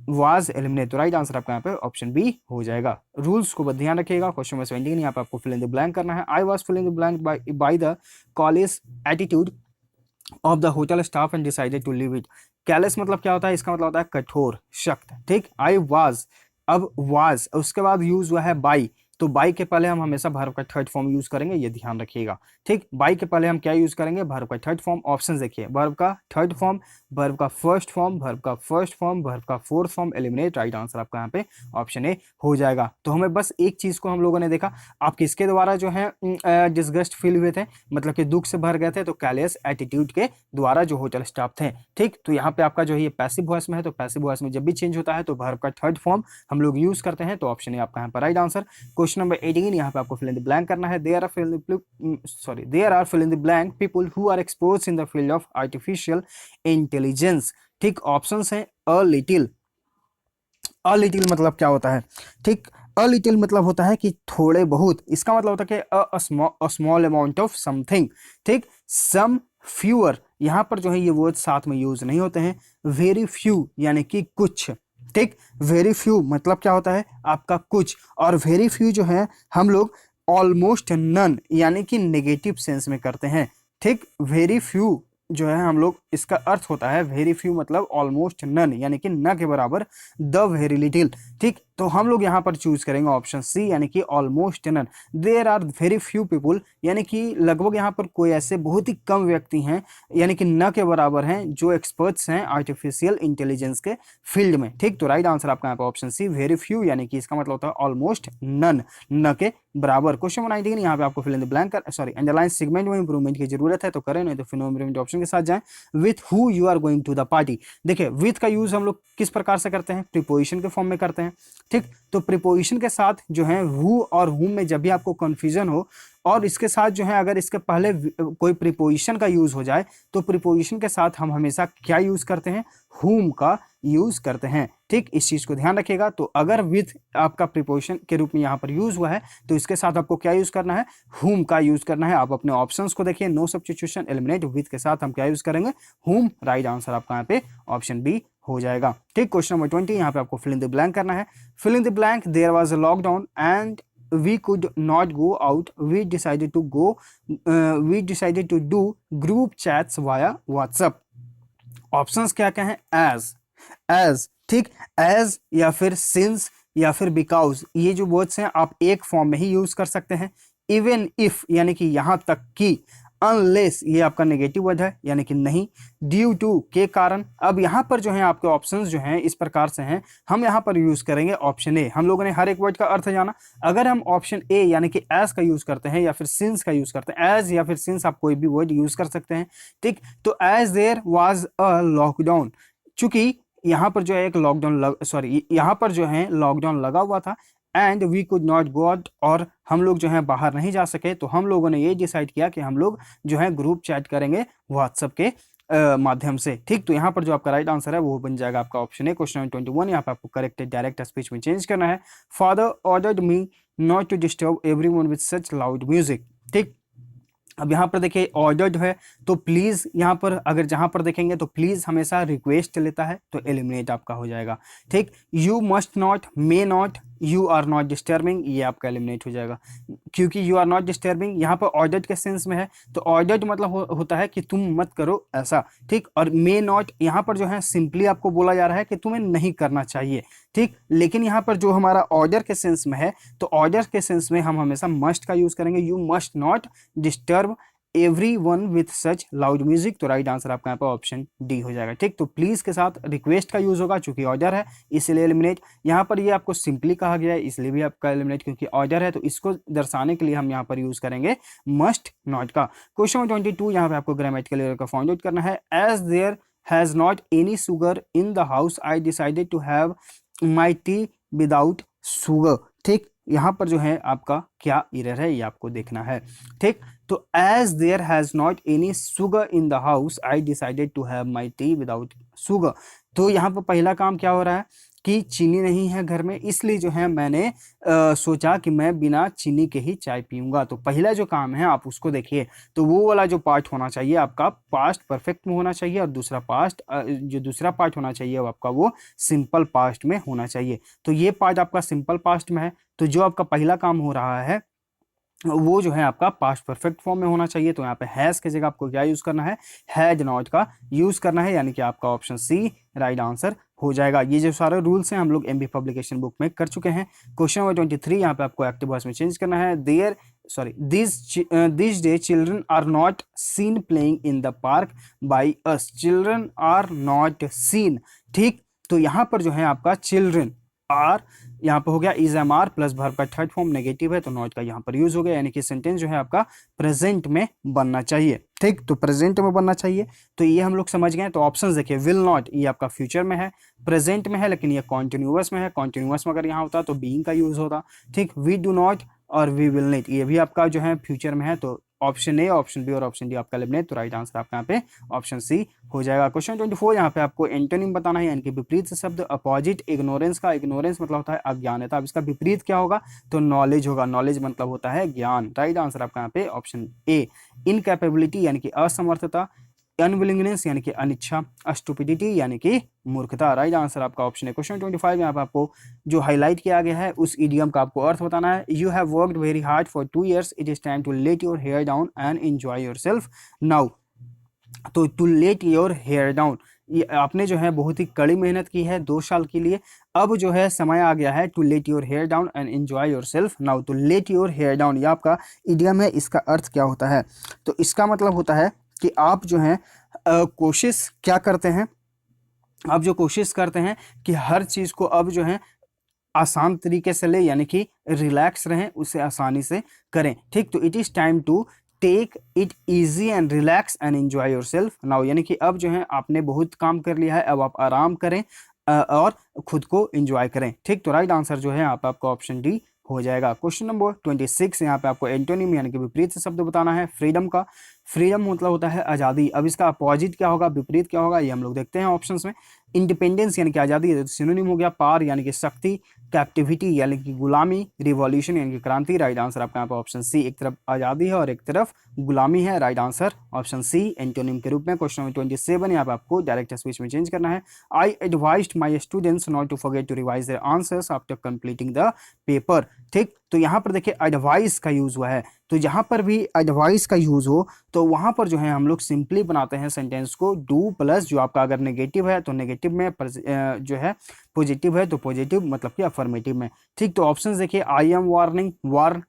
was eliminate. तो राइट आंसर आपका यहाँ पे ऑप्शन बी हो जाएगा। रूल्स को ध्यान रखिएगा। क्वेश्चन नंबर 17 यहाँ पे आपको फिल इन द ब्लैंक करना है। I was filling the blank by the callous attitude of the hotel staff and decided to leave it. Callous मतलब क्या होता है, इसका मतलब होता है कठोर, सख्त। ठीक, आई वाज, अब वाज उसके बाद यूज हुआ है बाई, तो बाई के पहले हम हमेशा वर्ब का थर्ड फॉर्म यूज करेंगे, ये ध्यान रखिएगा। ठीक, बाई के पहले हम क्या यूज करेंगे, वर्ब का थर्ड फॉर्म। ऑप्शन देखिए, वर्ब का थर्ड फॉर्म, वर्ब का फर्स्ट फॉर्म, वर्ब का फर्स्ट फॉर्म, वर्ब का fourth form, eliminate. Right answer आपका यहाँ पे ऑप्शन ए हो जाएगा। तो हमें बस एक चीज को हम लोगों ने देखा, आप किसके द्वारा जो है डिस्गस्ट फील हुए थे, मतलब कि दुख से भर गए थे, तो कैलेस एटीट्यूड के द्वारा जो होटल स्टाफ थे। ठीक, तो यहाँ पे आपका जो है ये पैसिव वॉइस में है, तो पैसिव वॉइस में जब भी चेंज होता है तो वर्ब का थर्ड फॉर्म हम लोग यूज करते हैं, तो ऑप्शन ए आपका यहाँ पर राइट आंसर। क्वेश्चन नंबर 18 यहाँ पे आपको फिल इन द ब्लैंक करना है। There are fill in the blank people who are exposed in the field of artificial intelligence. ठीक, ऑप्शंस हैं अ लिटिल, अ लिटिल मतलब क्या होता है, ठीक, अ लिटिल मतलब होता है कि थोड़े बहुत, इसका मतलब होता है कि a small amount of something. ठीक, सम फ्यूअर यहाँ पर जो है ये वर्ड साथ में यूज नहीं होते हैं। वेरी फ्यू यानी कि कुछ, ठीक। वेरी फ्यू मतलब क्या होता है आपका कुछ, और वेरी फ्यू जो है हम लोग ऑलमोस्ट नन यानी कि नेगेटिव सेंस में करते हैं, ठीक। वेरी फ्यू जो है हम लोग, इसका अर्थ होता है वेरी फ्यू मतलब ऑलमोस्ट नन यानी कि न के बराबर, द वेरी लिटिल, ठीक। तो हम लोग यहाँ पर चूज करेंगे ऑप्शन सी यानी कि almost none. There are very few people यानी कि लगभग यहाँ पर कोई ऐसे बहुत ही कम व्यक्ति हैं यानी कि न के बराबर हैं जो एक्सपर्ट्स हैं आर्टिफिशियल इंटेलिजेंस के फील्ड में, ठीक। तो राइट आंसर आपका यहाँ पर ऑप्शन सी वेरी फ्यू यानी कि इसका मतलब होता है ऑलमोस्ट नन, न के बराबर। क्वेश्चन नंबर 19 यहाँ पे आपको fill in the blank sorry underline segment में इंप्रूवमेंट की जरूरत है तो करें, नहीं तो फिर नो इंप्रूवमेंट ऑप्शन के साथ जाएं। With who you are going to the party, देखिए विथ का यूज हम लोग किस प्रकार से करते हैं, प्रीपोजिशन के फॉर्म में करते हैं, ठीक। तो प्रीपोजिशन के साथ जो है हु और हुम में जब भी आपको कंफ्यूजन हो और इसके साथ जो है अगर इसके पहले कोई प्रीपोजिशन का यूज हो जाए तो प्रीपोजिशन के साथ हम हमेशा क्या यूज करते हैं, हुम का यूज करते हैं, ठीक। इस चीज को ध्यान रखिएगा। तो अगर विथ आपका प्रीपोजिशन के रूप में यहाँ पर यूज हुआ है तो इसके साथ आपको क्या यूज करना है, हुम का यूज करना है। आप अपने ऑप्शंस को देखिए, नो सब्स्टिट्यूशन एलिमिनेट, विथ के साथ हम क्या यूज करेंगे, हुम। राइट आंसर आपका यहाँ पे ऑप्शन बी हो जाएगा, ठीक। क्वेश्चन नंबर 20 यहाँ पे आपको फिल इन द ब्लैंक करना है। Fill in the blank, there was a lockdown and we could not go out, we decided to do group chats via WhatsApp। Options क्या क्या हैं, एज, ठीक। एज या फिर सिंस या फिर बिकॉज, ये जो वर्ड्स हैं आप एक फॉर्म में ही यूज कर सकते हैं। इवन इफ यानी कि यहां तक कि, अनलेस ये आपका नेगेटिव वर्ड है यानी कि नहीं, ड्यू टू के कारण। अब यहाँ पर जो है आपके ऑप्शंस जो हैं इस प्रकार से हैं, हम यहाँ पर यूज करेंगे ऑप्शन ए। हम लोगों ने हर एक वर्ड का अर्थ जाना, अगर हम ऑप्शन ए यानी कि एज का यूज करते हैं या फिर सिंस का यूज करते हैं, एज या फिर सिंस आप कोई भी वर्ड यूज कर सकते हैं, ठीक। तो as there was a lockdown, चूंकि यहाँ पर जो है एक लॉकडाउन सॉरी यहाँ पर जो है लॉकडाउन लगा हुआ था, and we could not go out, और हम लोग जो है बाहर नहीं जा सके, तो हम लोगों ने ये डिसाइड किया कि हम लोग जो है ग्रुप चैट करेंगे व्हाट्सएप के माध्यम से, ठीक। तो यहाँ पर जो आपका राइट आंसर है वो बन जाएगा आपका ऑप्शन है। क्वेश्चन नंबर 21 यहाँ पे आपको करेक्टेड डायरेक्ट स्पीच में चेंज करना है। Father ordered me not to disturb everyone with such loud music, ठीक। अब यहाँ पर देखिए ऑर्डर्ड है तो प्लीज, यहाँ पर अगर जहाँ पर देखेंगे तो प्लीज हमेशा रिक्वेस्ट लेता है तो एलिमिनेट आपका हो जाएगा, ठीक। You must not, may not, you are not disturbing, ये आपका एलिमिनेट हो जाएगा क्योंकि यू आर नॉट डिस्टर्बिंग यहाँ पर ऑर्डर्ड के सेंस में है, तो ऑर्डर्ड मतलब होता है कि तुम मत करो ऐसा, ठीक। और मे नॉट यहाँ पर जो है सिंपली आपको बोला जा रहा है कि तुम्हें नहीं करना चाहिए, ठीक। लेकिन यहाँ पर जो हमारा ऑर्डर के सेंस में है तो ऑर्डर के सेंस में हम हमेशा मस्ट का यूज करेंगे, you must not disturb everyone with such loud music. तो राइट आंसर आपका यहाँ पर ऑप्शन डी हो जाएगा, ठीक। तो प्लीज के साथ रिक्वेस्ट का यूज होगा चूंकि ऑर्डर है इसलिए एलिमिनेट। यहाँ पर ये आपको सिंपली कहा गया है इसलिए भी आपका एलिमिनेट क्योंकि ऑर्डर है, तो इसको दर्शाने के लिए हम यहाँ पर यूज करेंगे मस्ट नॉट का। क्वेश्चन नंबर 22 यहाँ पे आपको ग्रामेटिकल एरर का फाइंड आउट करना है। As there has not any sugar in the house I decided to have my tea without sugar, ठीक। यहाँ पर जो है आपका क्या एरर है ये आपको देखना है, ठीक। तो as there has not any sugar in the house I decided to have my tea without sugar. तो यहाँ पर पहला काम क्या हो रहा है कि चीनी नहीं है घर में, इसलिए जो है मैंने सोचा कि मैं बिना चीनी के ही चाय पीऊंगा। तो पहला जो काम है आप उसको देखिए, तो वो वाला जो पार्ट होना चाहिए आपका पास्ट परफेक्ट में होना चाहिए, और दूसरा पार्ट होना चाहिए आपका वो सिंपल पास्ट में होना चाहिए। तो ये पार्ट आपका सिंपल पास्ट में है, तो जो आपका पहला काम हो रहा है वो जो है आपका पास्ट परफेक्ट फॉर्म में होना चाहिए। तो यहाँ पे हैज की जगह आपको क्या यूज करना है, हैड नॉट का यूज करना है, यानी कि आपका ऑप्शन सी राइट आंसर हो जाएगा। ये जो सारे रूल्स हैं हम लोग एमबी पब्लिकेशन बुक में कर चुके हैं। क्वेश्चन नंबर 23 यहाँ पे आपको एक्टिव वॉइस में चेंज करना है। This day children are not seen playing in the park by us, children are not seen, ठीक। तो यहाँ पर जो है आपका चिल्ड्रन आर यहाँ पर हो गया is am are plus verb का थर्ड फॉर्म नेगेटिव है तो नॉट का यहाँ पर यूज हो गया, यानी कि सेंटेंस जो है आपका प्रेजेंट में बनना चाहिए, ठीक। तो प्रेजेंट में बनना चाहिए, तो ये हम लोग समझ गए। तो ऑप्शंस देखिए, विल नॉट ये आपका फ्यूचर में है, प्रेजेंट में है, लेकिन ये कॉन्टिन्यूअस में है। कॉन्टिन्यूअस में अगर यहाँ होता तो बीइंग का यूज होता, ठीक। वी डू नॉट और वी विल नॉट ये भी आपका जो है फ्यूचर में है, तो ऑप्शन ए, ऑप्शन बी और ऑप्शन डी आपका एलिमिनेट। तो राइट आंसर आपका यहाँ पे ऑप्शन सी हो जाएगा। क्वेश्चन 24 यहाँ पे आपको एंटोनिम बताना है, यानी कि विपरीत शब्द अपोजिट इग्नोरेंस का। इग्नोरेंस मतलब होता है अज्ञानता, अब इसका विपरीत क्या होगा तो नॉलेज होगा। नॉलेज मतलब होता है ज्ञान। राइट आंसर आपका यहाँ पे ऑप्शन ए। इनकैपेबिलिटी यानी कि असमर्थता, अनविलिंगनेस यानी कि अनिच्छा, स्टुपिडिटी यानी कि मूर्खता। राइट आंसर आपका ऑप्शन है। क्वेश्चन 25 यहाँ पे आपको जो हाईलाइट किया गया है उस इडियम का आपको अर्थ बताना है। You have worked very hard for 2 years, it is time to let your hair down and enjoy yourself now. तो to let your hair down, ये आपने जो है बहुत ही कड़ी मेहनत की है 2 साल के लिए, अब जो है समय आ गया है to let your hair down and enjoy yourself now. तो लेट योर हेयर डाउन ये आपका इडियम है, इसका अर्थ क्या होता है? तो इसका मतलब होता है कि आप जो है कोशिश क्या करते हैं, आप जो कोशिश करते हैं कि हर चीज़ को अब जो है आसान तरीके से ले, यानी कि रिलैक्स रहें, उसे आसानी से करें। ठीक, तो it is time to take it easy and relax and enjoy yourself now, यानी कि अब जो है आपने बहुत काम कर लिया है, अब आप आराम करें और खुद को एंजॉय करें। ठीक, तो राइट आंसर जो है आपका ऑप्शन डी हो जाएगा। क्वेश्चन नंबर 26 यहाँ पे आपको एंटोनिम यानी कि विपरीत शब्द बताना है फ्रीडम का। फ्रीडम मतलब होता है आज़ादी। अब इसका अपोजिट क्या होगा, विपरीत क्या होगा, ये हम लोग देखते हैं ऑप्शंस में। इंडिपेंडेंस यानी कि आज़ादी, तो सिनोनिम हो गया पावर यानी कि शक्ति, कैप्टिविटी यानी कि गुलामी, रिवॉल्यूशन यानी कि क्रांति। राइट आंसर आपका यहाँ पर ऑप्शन सी, एक तरफ आज़ादी है और एक तरफ गुलामी है। Right answer option C antonym के रूप में। क्वेश्चन नंबर 27 यहाँ पे आपको डायरेक्ट स्पीच में चेंज करना है। I advised my students not to forget to revise their answers after completing the paper. ठीक, तो यहाँ पर देखिए एडवाइस का यूज हुआ है, तो जहाँ पर भी एडवाइस का यूज हो तो वहाँ पर जो है हम लोग सिंपली बनाते हैं सेंटेंस को डू प्लस जो आपका अगर नेगेटिव है तो नेगेटिव में, जो है पॉजिटिव है तो पॉजिटिव, मतलब कि अफर्मेटिव में। ठीक, तो ऑप्शंस देखिए, आई एम वार्निंग, वार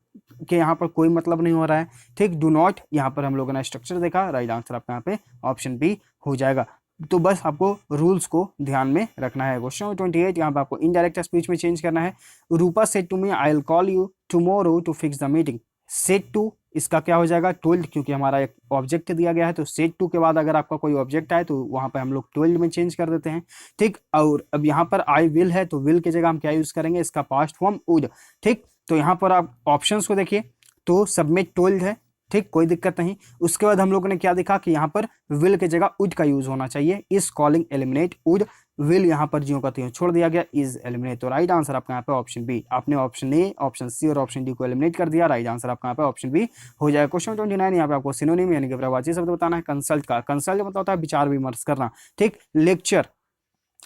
के यहाँ पर कोई मतलब नहीं हो रहा है। ठीक, डू नॉट, यहाँ पर हम लोगों ने स्ट्रक्चर देखा। राइट आंसर आपका यहाँ पे ऑप्शन बी हो जाएगा। तो बस आपको रूल्स को ध्यान में रखना है। क्वेश्चन 28 यहाँ पे आपको इनडायरेक्ट स्पीच में चेंज करना है। Rupa said to me I will call you tomorrow to fix the meeting. Said to इसका क्या हो जाएगा, टोल्ड, क्योंकि हमारा एक ऑब्जेक्ट दिया गया है, तो सेड टू के बाद अगर आपका कोई ऑब्जेक्ट आए तो वहां पे हम लोग टोल्ड में चेंज कर देते हैं। ठीक, और अब यहाँ पर आई विल है तो विल की जगह हम क्या यूज करेंगे, इसका पास्ट फॉर्म वुड। ठीक, तो यहाँ पर आप ऑप्शंस को देखिए, तो सबमिट टोल्ड है, ठीक, कोई दिक्कत नहीं। उसके बाद हम लोगों ने क्या देखा कि यहाँ पर विल की जगह वुड का यूज होना चाहिए। Is calling eliminate would, will यहाँ पर ज्यों का त्यों छोड़ दिया गया, इज एलिमिनेट। तो राइट आंसर आपका यहाँ पे ऑप्शन बी। आपने ऑप्शन ए, ऑप्शन सी और ऑप्शन डी को एलिमिनेट कर दिया। राइट आंसर आपका यहाँ पे ऑप्शन बी हो जाएगा। क्वेश्चन 29 यहाँ पे आपको सिनोनिम यानी कि प्रवाची शब्द बताना है। कंसल्ट का, कंसल्ट मतलब होता है विचार विमर्श करना। ठीक, लेक्चर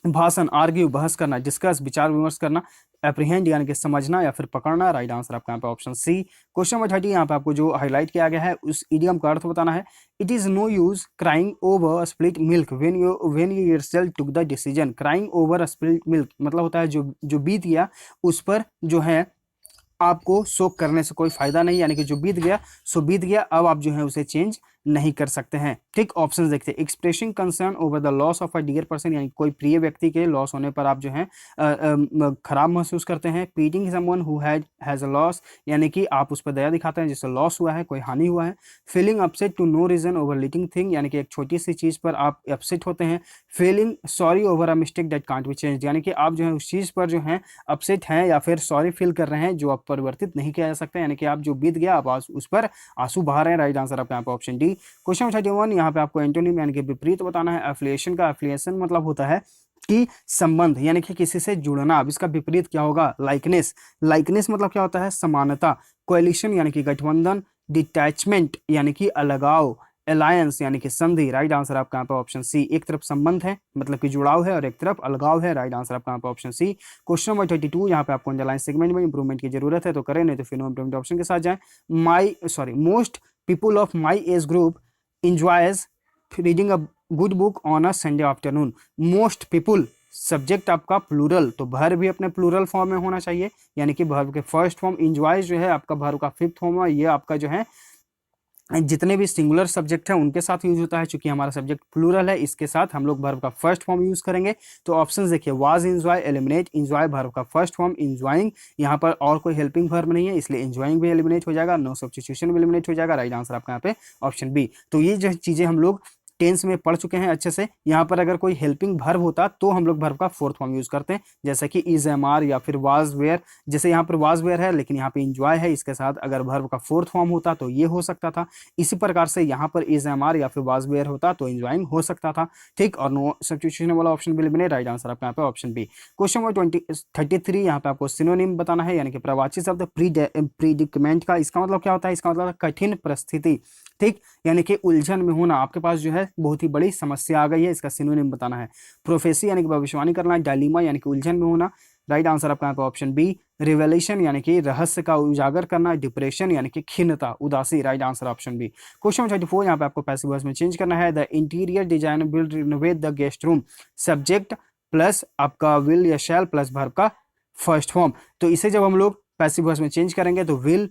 भाषण, आर्ग्यू बहस करना, डिस्कस विचार विमर्श करना, एप्रीहेंड यानी कि समझना या फिर पकड़ना। राइट आंसर आपका यहाँ पे ऑप्शन सी। क्वेश्चन नंबर 30 यहाँ पे आपको जो हाईलाइट किया गया है उस इडियम का अर्थ बताना है। It is no use crying over split milk when you yourself took the decision. Crying over split milk मतलब होता है जो बीत गया उस पर जो है आपको शोक करने से कोई फायदा नहीं, यानी कि जो बीत गया सो बीत गया, अब आप जो है उसे चेंज नहीं कर सकते हैं। ठीक, ऑप्शंस देखते हैं। Expressing concern over the loss of a dear person, यानी कोई प्रिय व्यक्ति के लॉस होने पर आप जो है खराब महसूस करते हैं। Pitting someone who has a loss, यानी कि आप उस पर दया दिखाते हैं जिससे लॉस हुआ है, कोई हानि हुआ है। Feeling upset to no reason over little thing, यानी कि एक छोटी सी चीज पर आप अपसेट होते हैं। Feeling sorry over a mistake that can't be change, यानी कि आप जो है उस चीज पर जो है अपसेट हैं या फिर सॉरी फील कर रहे हैं जो आप परिवर्तित नहीं किया जा सकता, यानी कि आप जो बीत गया आप उस पर आंसू बहा रहे हैं। राइट आंसर आपका यहाँ पे ऑप्शन डी। क्वेश्चन 31 यहाँ पे आपको एंटोनिम यानी कि विपरीत बताना है। एफिलिएशन का, एफिलिएशन मतलब होता है कि संबंध, यानी कि किसी से जुड़ना। अब इसका विपरीत क्या होगा, लाइकनेस। लाइकनेस मतलब क्या होता है, समानता। कोएलिशन यानी कि गठबंधन। डिटैचमेंट यानी कि अलगाव। अलायंस यानी कि संधि। राइट आंसर आपका यहाँ पे ऑप्शन सी। एक तरफ संबंध है मतलब कि जुड़ाव है और एक तरफ अलगाव है। राइट आंसर आपका यहाँ पे ऑप्शन सी। क्वेश्चन नंबर 32 यहाँ पे आपको अंडरलाइन सेगमेंट में इंप्रूवमेंट की जरूरत है तो करें, नहीं तो फिर इंप्रूवमेंट ऑप्शन के साथ जाएं। Most people of my age group enjoys reading a good book on a Sunday afternoon। Most people, subject आपका प्लूरल, तो वर्ब भी अपने प्लूरल फॉर्म में होना चाहिए, यानी कि वर्ब के फर्स्ट फॉर्म। इंजॉयज जो है आपका वर्ब का फिफ्थ फॉर्म है। ये आपका जो है जितने भी सिंगुलर सब्जेक्ट है उनके साथ यूज होता है, चूंकि हमारा सब्जेक्ट प्लूरल है इसके साथ हम लोग वर्ब का फर्स्ट फॉर्म यूज करेंगे। तो ऑप्शंस देखिए, was enjoy, eliminate. Enjoy verb का फर्स्ट फॉर्म, एंजॉइंग यहाँ पर और कोई हेल्पिंग वर्ब नहीं है इसलिए एंजॉइंग भी एलिमिनेट हो जाएगा। नो सब्स्टिट्यूशन भी एलिमिनेट हो जाएगा। राइट आंसर आपका यहाँ पे ऑप्शन बी। तो ये जो चीजें हम लोग टेंस में पढ़ चुके हैं अच्छे से। यहाँ पर अगर कोई हेल्पिंग वर्ब होता तो हम लोग वर्ब का फोर्थ फॉर्म यूज करते हैं, जैसे कि इज एम आर या फिर वाज वेयर। जैसे यहाँ पर वाज वेयर है लेकिन यहाँ पे इंजॉय है, इसके साथ अगर वर्ब का फोर्थ फॉर्म होता तो ये हो सकता था। इसी प्रकार से यहाँ पर इज एम आर या फिर वाज वेयर होता तो इंजॉइंग हो सकता था। ठीक, और नो सब्स्टिट्यूशन वाला ऑप्शन भी बने। राइट आंसर आपका यहाँ पे ऑप्शन बी। क्वेश्चन नंबर 33 यहाँ पे आपको सिनोनिम बताना है, यानी कि प्रवाची शब्द प्रीडिकमेंट का। इसका मतलब क्या होता है, इसका मतलब कठिन परिस्थिति। ठीक, यानी कि उलझन में होना। आपके पास जो है बहुत ही बड़ी समस्या आ गई है, इसका सिनोनिम बताना है। प्रोफेसी यानी कि भविष्यवाणी करना, डायलीमा यानी कि उलझन में होना, राइट आंसर आपका यहाँ पे ऑप्शन बी। रिवेलेशन यानी कि रहस्य का उजागर करना, डिप्रेशन यानी कि खिन्नता, उदासी, right answer option B. Question 34 यहाँ पे आपको पैसिव वॉइस में चेंज करना है। The interior design will renovate the guest room, subject plus आपका विल या शैल प्लस वर्ब का फर्स्ट फॉर्म। तो इसे जब हम लोग पैसिव वॉइस में चेंज करेंगे तो विल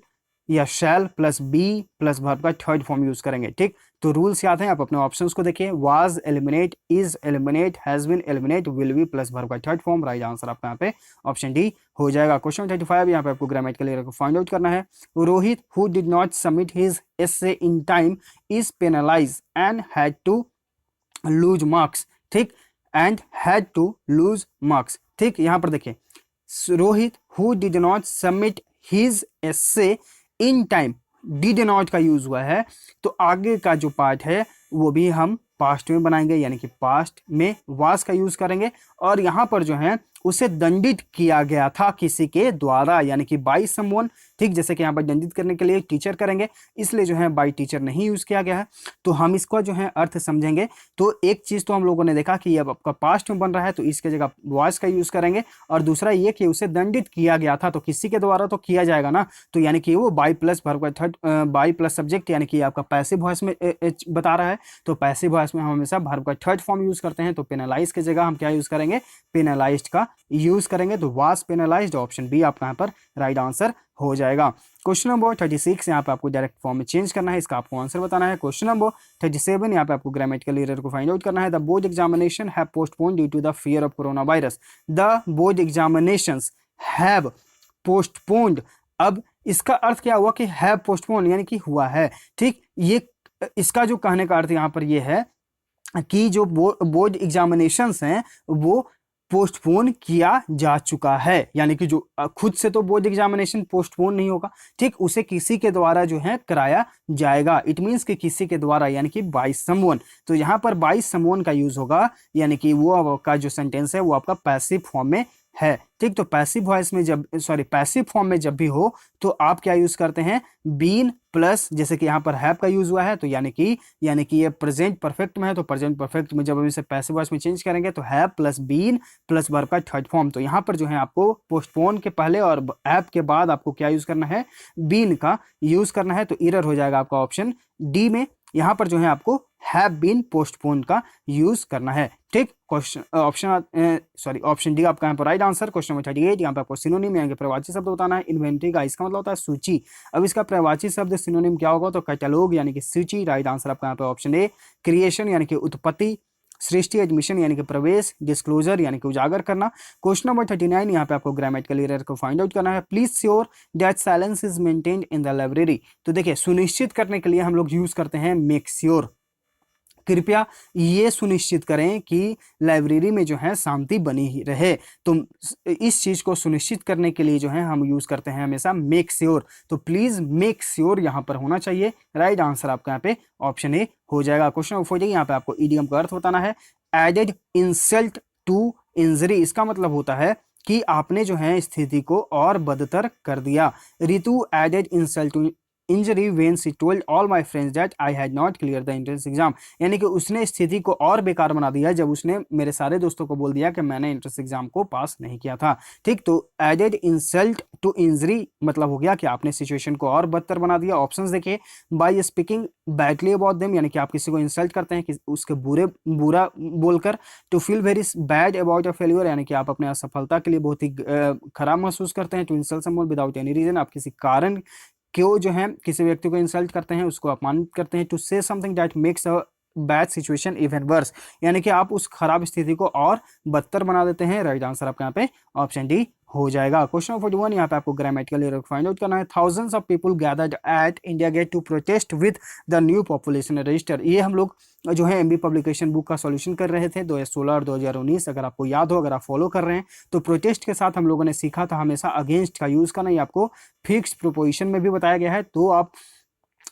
या shall plus be plus verb का थर्ड फॉर्म यूज करेंगे, ठीक। तो रूल्स याद हैं, आप अपने ऑप्शंस को देखिए, was eliminate, is eliminate, has been eliminate, will be plus verb का थर्ड फॉर्म, राइट आंसर आपका यहाँ पे ऑप्शन डी हो जाएगा। क्वेश्चन 35 यहाँ पे आपको ग्रामेटिकल एरर को फाइंड आउट करना है। Rohit who did not submit his essay in time is penalise and had to lose marks, ठीक, and had to lose marks, ठीक। यहाँ पर देखिए Rohit who did not submit his essay in time, did not का यूज हुआ है, तो आगे का जो पार्ट है वो भी हम पास्ट में बनाएंगे, यानी कि पास्ट में वाज का यूज करेंगे। और यहाँ पर जो है उसे दंडित किया गया था किसी के द्वारा, यानी कि बाय समवन, ठीक। जैसे कि यहाँ पर दंडित करने के लिए टीचर करेंगे, इसलिए जो है बाय टीचर नहीं यूज किया गया है। तो हम इसका जो है अर्थ समझेंगे। तो एक चीज तो हम लोगों ने देखा कि अब आपका पास्ट में बन रहा है, तो इसके जगह वाज का यूज करेंगे। और दूसरा ये कि उसे दंडित किया गया था, तो किसी के द्वारा तो किया जाएगा ना, तो यानी कि वो बाय प्लस वर्ब का थर्ड, बाय प्लस सब्जेक्ट, यानी कि आपका पैसिव वॉइस में बता रहा है। तो पैसिव वॉइस में हम हमेशा वर्ब का थर्ड फॉर्म यूज करते हैं। तो पेनलाइज की जगह हम क्या यूज करेंगे, पेनलाइज्ड का यूज करेंगे। तो वाज पेनलाइज्ड, ऑप्शन बी आपका यहाँ पर राइट आंसर हो जाएगा। क्वेश्चन नंबर 36 यहाँ पे आपको डायरेक्ट फॉर्म में चेंज करना है, इसका आपको आंसर बताना है। क्वेश्चन नंबर 37 यहाँ पे आपको ग्रामेटिकल एरर को फाइंड आउट करना है। The board examination have postponed due to the fear of corona virus. The board examinations have postponed, अब इसका अर्थ क्या हुआ कि हैव पोस्टपोन्ड यानी कि हुआ है, ठीक। ये इसका जो कहने का अर्थ यहाँ पर ये है कि जो बोर्ड एग्जामिनेशंस हैं वो पोस्टपोन किया जा चुका है, यानी कि जो खुद से तो बोर्ड एग्जामिनेशन पोस्टपोन नहीं होगा, ठीक, उसे किसी के द्वारा जो है कराया जाएगा। इट मींस कि किसी के द्वारा, यानी कि बाय समवन। तो यहाँ पर बाय समवन का यूज होगा, यानी कि वो आपका जो सेंटेंस है वो आपका पैसिव फॉर्म में है, ठीक। तो पैसिव वॉइस में जब पैसिव फॉर्म में जब भी हो तो आप क्या यूज करते हैं, बीन प्लस, जैसे कि यहाँ पर हैव का यूज हुआ है, तो यानी कि ये प्रेजेंट परफेक्ट में है, तो प्रेजेंट परफेक्ट में जब हम इसे पैसिव वॉइस में चेंज करेंगे तो have plus been plus verb का थर्ड फॉर्म। तो यहाँ पर जो है आपको पोस्टपोन के पहले और हैव के बाद आपको क्या यूज करना है, बीन का यूज करना है। तो एरर हो जाएगा आपका ऑप्शन डी में, यहाँ पर जो है आपको हैव बीन पोस्टपोन का यूज करना है, ठीक। क्वेश्चन ऑप्शन डी आपका यहाँ पर राइट आंसर। क्वेश्चन नंबर 38 यहाँ पे आपको सिनोनिम यानी कि प्रवाची शब्द बताना है। इन्वेंटरी का इसका मतलब होता है सूची। अब इसका प्रवाची शब्द सिनोनिम क्या होगा, तो कैटलॉग यानी कि सूची, राइट आंसर आपका यहाँ पे ऑप्शन ए। क्रिएशन यानी कि उत्पत्ति, सृष्टि, एडमिशन यानी कि प्रवेश, डिस्क्लोजर यानी कि उजागर करना। क्वेश्चन नंबर 39 यहाँ पे आपको ग्रामेटिकल एरर को फाइंड आउट करना है। Please sure that silence is maintained in the library. तो देखिए सुनिश्चित करने के लिए हम लोग यूज करते हैं मेक श्योर, कृपया ये सुनिश्चित करें कि लाइब्रेरी में जो है शांति बनी ही रहे। तो इस चीज को सुनिश्चित करने के लिए जो है हम यूज करते हैं हमेशा मेक श्योर। तो प्लीज मेक श्योर यहाँ पर होना चाहिए, राइट आंसर आपका यहाँ पे ऑप्शन ए हो जाएगा। क्वेश्चन नंबर 40 यहाँ पे आपको ईडीएम का अर्थ बताना है। एडेड इंसल्ट टू इंजरी, इसका मतलब होता है कि आपने जो है स्थिति को और बदतर कर दिया। Ritu added insult to injury when she told all my friends that I had not clear the entrance exam, यानी कि उसने स्थिति को और बेकार बना दिया जब उसने मेरे सारे दोस्तों को बोल दिया कि मैंने एंट्रेंस एग्जाम को पास नहीं किया था, ठीक। तो एडेड इंसल्ट टू इंजरी मतलब हो गया कि आपने सिचुएशन को और बदतर बना दिया। ऑप्शंस देखिए, by speaking badly about them, यानी कि आप किसी को इंसल्ट करते हैं कि उसके बुरा बोलकर। To feel very bad about a failure, यानी कि आप अपने असफलता के लिए बहुत ही खराब महसूस करते हैं। To insult someone without any reason, आप किसी कारण क्यों जो है किसी व्यक्ति को इंसल्ट करते हैं, उसको अपमानित करते हैं। To say something that makes a bad situation even worse, यानी कि आप उस खराब स्थिति को और बदतर बना देते हैं, राइट आंसर आपका यहाँ पे ऑप्शन डी हो जाएगा। क्वेश्चन 41 यहाँ पे आपको ग्रामेटिकल एरर फाइंड आउट करना है। Thousands of people gathered at India Gate to protest with the new population register. ये हम लोग जो है एमबी पब्लिकेशन बुक का सॉल्यूशन कर रहे थे 2016 और 2019, अगर आपको याद हो, अगर आप फॉलो कर रहे हैं तो प्रोटेस्ट के साथ हम लोगों ने सीखा था हमेशा अगेंस्ट का यूज करना। ये आपको फिक्स प्रोपोजिशन में भी बताया गया है, तो आप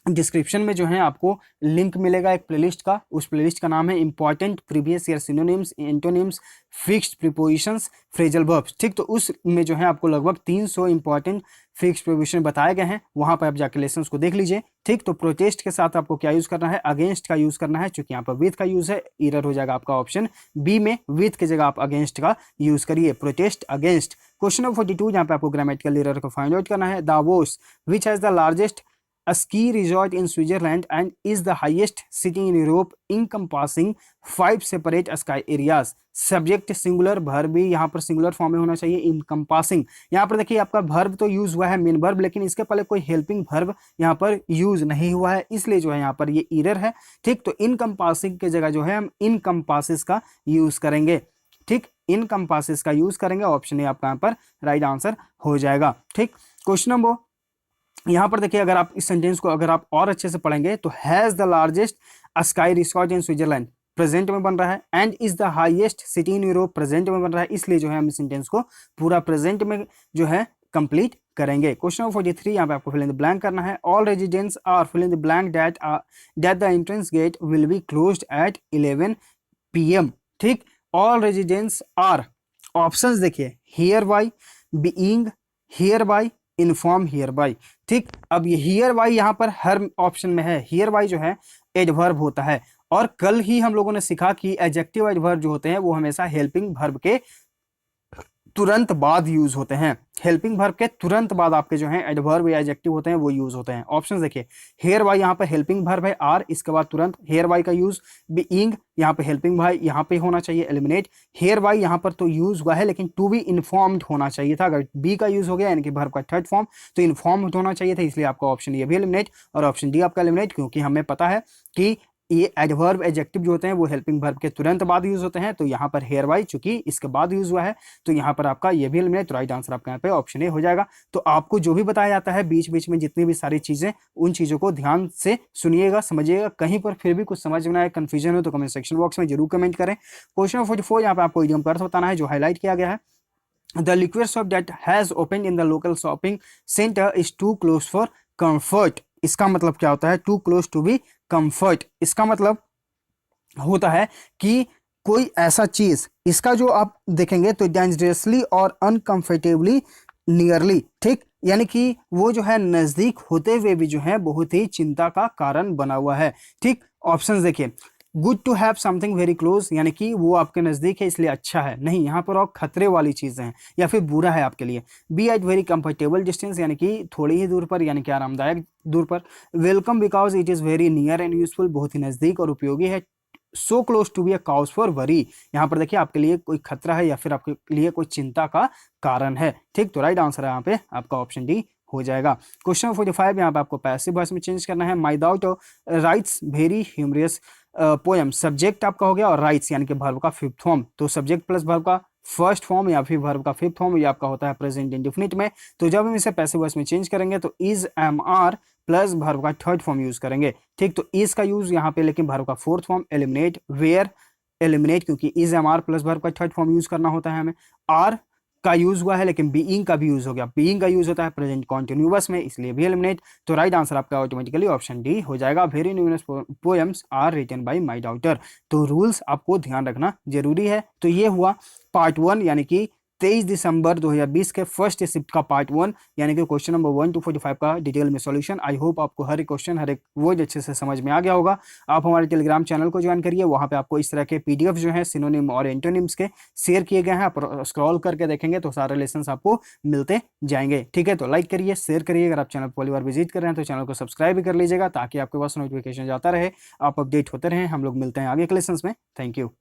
डिस्क्रिप्शन में जो है आपको लिंक मिलेगा एक प्लेलिस्ट का, उस प्लेलिस्ट का नाम है important previous year synonyms, antonyms, fixed prepositions, phrasal verbs. ठीक, तो उसमें जो है आपको लगभग 300 इंपॉर्टेंट फिक्स्ड प्रीपोजिशन बताए गए हैं, वहां पर आप जाके लेसन्स को देख लीजिए। ठीक, तो प्रोटेस्ट के साथ आपको क्या यूज करना है, अगेंस्ट का यूज करना है, चूंकि यहाँ पर विथ का यूज है, एरर हो जाएगा आपका ऑप्शन बी में, विथ की जगह आप अगेंस्ट का यूज करिए, प्रोटेस्ट अगेंस्ट। क्वेश्चन नंबर 42 यहाँ पे आपको ग्रामेटिकल एरर को फाइंड आउट करना है। Davos which has the largest a ski resort in Switzerland and is the highest city in Europe encompassing 5 separate sky areas। Subject singular, verb भी यहाँ पर सिंगुलर फॉर्म में होना चाहिए, इनकम्पासिंग। यहाँ पर देखिए आपका वर्ब तो यूज हुआ है मेन वर्ब, लेकिन इसके पहले कोई हेल्पिंग वर्ब यहाँ पर यूज नहीं हुआ है, इसलिए जो है यहाँ पर ये एरर है। ठीक, तो इनकम्पासिंग की जगह जो है हम इनकम्पासिस का यूज करेंगे। ठीक, इनकम्पासिस का यूज करेंगे, ऑप्शन ए आपका यहाँ पर राइट आंसर हो जाएगा। ठीक, क्वेश्चन नंबर यहाँ पर देखिए, अगर आप इस सेंटेंस को अगर आप और अच्छे से पढ़ेंगे तो has the largest sky resort in Switzerland present में बन रहा है, and is the highest city in Europe present में बन रहा है, इसलिए जो है हम इस सेंटेंस को पूरा प्रेजेंट में जो है कंप्लीट करेंगे। क्वेश्चन नंबर 43 यहाँ पे आपको फिल इन द ब्लैंक करना है। All residents are fill in the blank that the entrance gate will be closed at 11 PM। ठीक, ऑल रेजिडेंट्स आर, ऑप्शंस देखिए, hereby, being, hereby, inform, hereby. ठीक, अब ये हियर बाय यहाँ पर हर ऑप्शन में है। हियर बाय जो है एडवर्ब होता है, और कल ही हम लोगों ने सीखा कि एडजेक्टिव एडवर्ब जो होते हैं वो हमेशा हेल्पिंग वर्ब के तुरंत बाद यूज होते हैं। हेल्पिंग वर्ब के तुरंत बाद आपके जो है एडवर्ब या एडजेक्टिव होते हैं वो यूज होते हैं। ऑप्शन देखिए, हेयर बाय यहाँ पर हेल्पिंग वर्ब है आर, इसके बाद तुरंत हेयर बाय का यूज, बीइंग यहाँ पे हेल्पिंग बाय यहाँ पे होना चाहिए, एलिमिनेट, हेयर बाय यहाँ पर तो यूज हुआ है लेकिन टू बी इन्फॉर्म्ड होना चाहिए था। अगर बी का यूज हो गया यानी कि वर्ब का थर्ड फॉर्म, तो इन्फॉर्म्ड होना चाहिए था, इसलिए आपका ऑप्शन ये भी एलिमिनेट और ऑप्शन डी आपका एलिमिनेट, क्योंकि हमें पता है कि ये एडवर्ब एडजेक्टिव जो होते हैं वो हेल्पिंग वर्ब के तुरंत बाद यूज होते हैं। तो यहाँ पर हेयर बाय चूंकि इसके बाद यूज हुआ है, तो यहाँ पर आपका ये भी एलिमिनेट, तो राइट आंसर आपका यहाँ पे ऑप्शन ए हो जाएगा। तो आपको जो भी बताया जाता है बीच बीच में जितनी भी सारी चीजें, उन चीजों को ध्यान से सुनिएगा, समझिएगा। कहीं पर फिर भी कुछ समझ में आए, कंफ्यूजन हो तो कमेंट सेक्शन बॉक्स में जरूर कमेंट करें। क्वेश्चन नंबर 44 यहाँ पे आपको इडियम का अर्थ बताना है जो हाईलाइट किया गया है। The liquor shop that has opened in the local shopping center is too close for comfort। इसका मतलब क्या होता है, too close to be comfort। इसका मतलब होता है कि कोई ऐसा चीज, इसका जो आप देखेंगे तो डेंजरसली और अनकंफर्टेबली नियरली। ठीक, यानी कि वो जो है नजदीक होते हुए भी जो है बहुत ही चिंता का कारण बना हुआ है। ठीक, ऑप्शंस देखिए, good to have something very close, यानी कि वो आपके नजदीक है इसलिए अच्छा है, नहीं, यहाँ पर और खतरे वाली चीजें हैं या फिर बुरा है आपके लिए। Be at very comfortable distance, यानी कि थोड़ी ही दूर पर, यानी कि आरामदायक दूर पर। Welcome because it is very near and useful, बहुत ही नजदीक और उपयोगी है। So close to be a cause for worry, यहाँ पर देखिए आपके लिए कोई खतरा है या फिर आपके लिए कोई चिंता का कारण है। ठीक, तो राइट आंसर है यहाँ पे आपका ऑप्शन डी हो जाएगा। क्वेश्चन 45 यहाँ पे आपको पैसिव वॉइस में चेंज करना है। My daughter writes very humorous poem, subject आपका हो गया और राइट्स यानी कि वर्ब का फिफ्थ फॉर्म, तो सब्जेक्ट प्लस वर्ब का फर्स्ट फॉर्म या फिर वर्ब का फिफ्थ फॉर्म ये आपका होता है प्रेजेंट इंडेफिनिट में। तो जब हम इसे पैसिव वॉइस में चेंज करेंगे तो is am are plus verb का थर्ड फॉर्म यूज करेंगे। ठीक, तो इज का यूज यहाँ पे लेकिन वर्ब का fourth form, eliminate, were, eliminate, क्योंकि is am are plus verb का थर्ड फॉर्म यूज करना होता है हमें। आर का यूज हुआ है लेकिन बीइंग का भी यूज हो गया, बीइंग का यूज होता है प्रेजेंट कॉन्टिन्यूअस में, इसलिए भी एलिमिनेट। तो राइट आंसर आपका ऑटोमेटिकली ऑप्शन डी हो जाएगा। Very numerous poems are written by my daughter, तो रूल्स आपको ध्यान रखना जरूरी है। तो ये हुआ पार्ट 1 यानी कि 23 दिसंबर 2020 के फर्स्ट शिफ्ट का पार्ट 1 यानी कि क्वेश्चन नंबर 1 to 45 का डिटेल में सॉल्यूशन। आई होप आपको हर एक क्वेश्चन हर एक वर्ड अच्छे से समझ में आ गया होगा। आप हमारे टेलीग्राम चैनल को ज्वाइन करिए, वहां पे आपको इस तरह के पीडीएफ जो है सिनोनिम और एंटोनिम्स के शेयर किए गए हैं, आप स्क्रॉल करके देखेंगे तो सारे लेसन आपको मिलते जाएंगे। ठीक है, तो लाइक करिए, शेयर करिए। अगर आप चैनल पहली बार विजिट कर रहे हैं तो चैनल को सब्सक्राइब भी कर लीजिएगा ताकि आपके पास नोटिफिकेशन जाता रहे, आप अपडेट होते रहें। हम लोग मिलते हैं आगे के लेसन में। Thank you.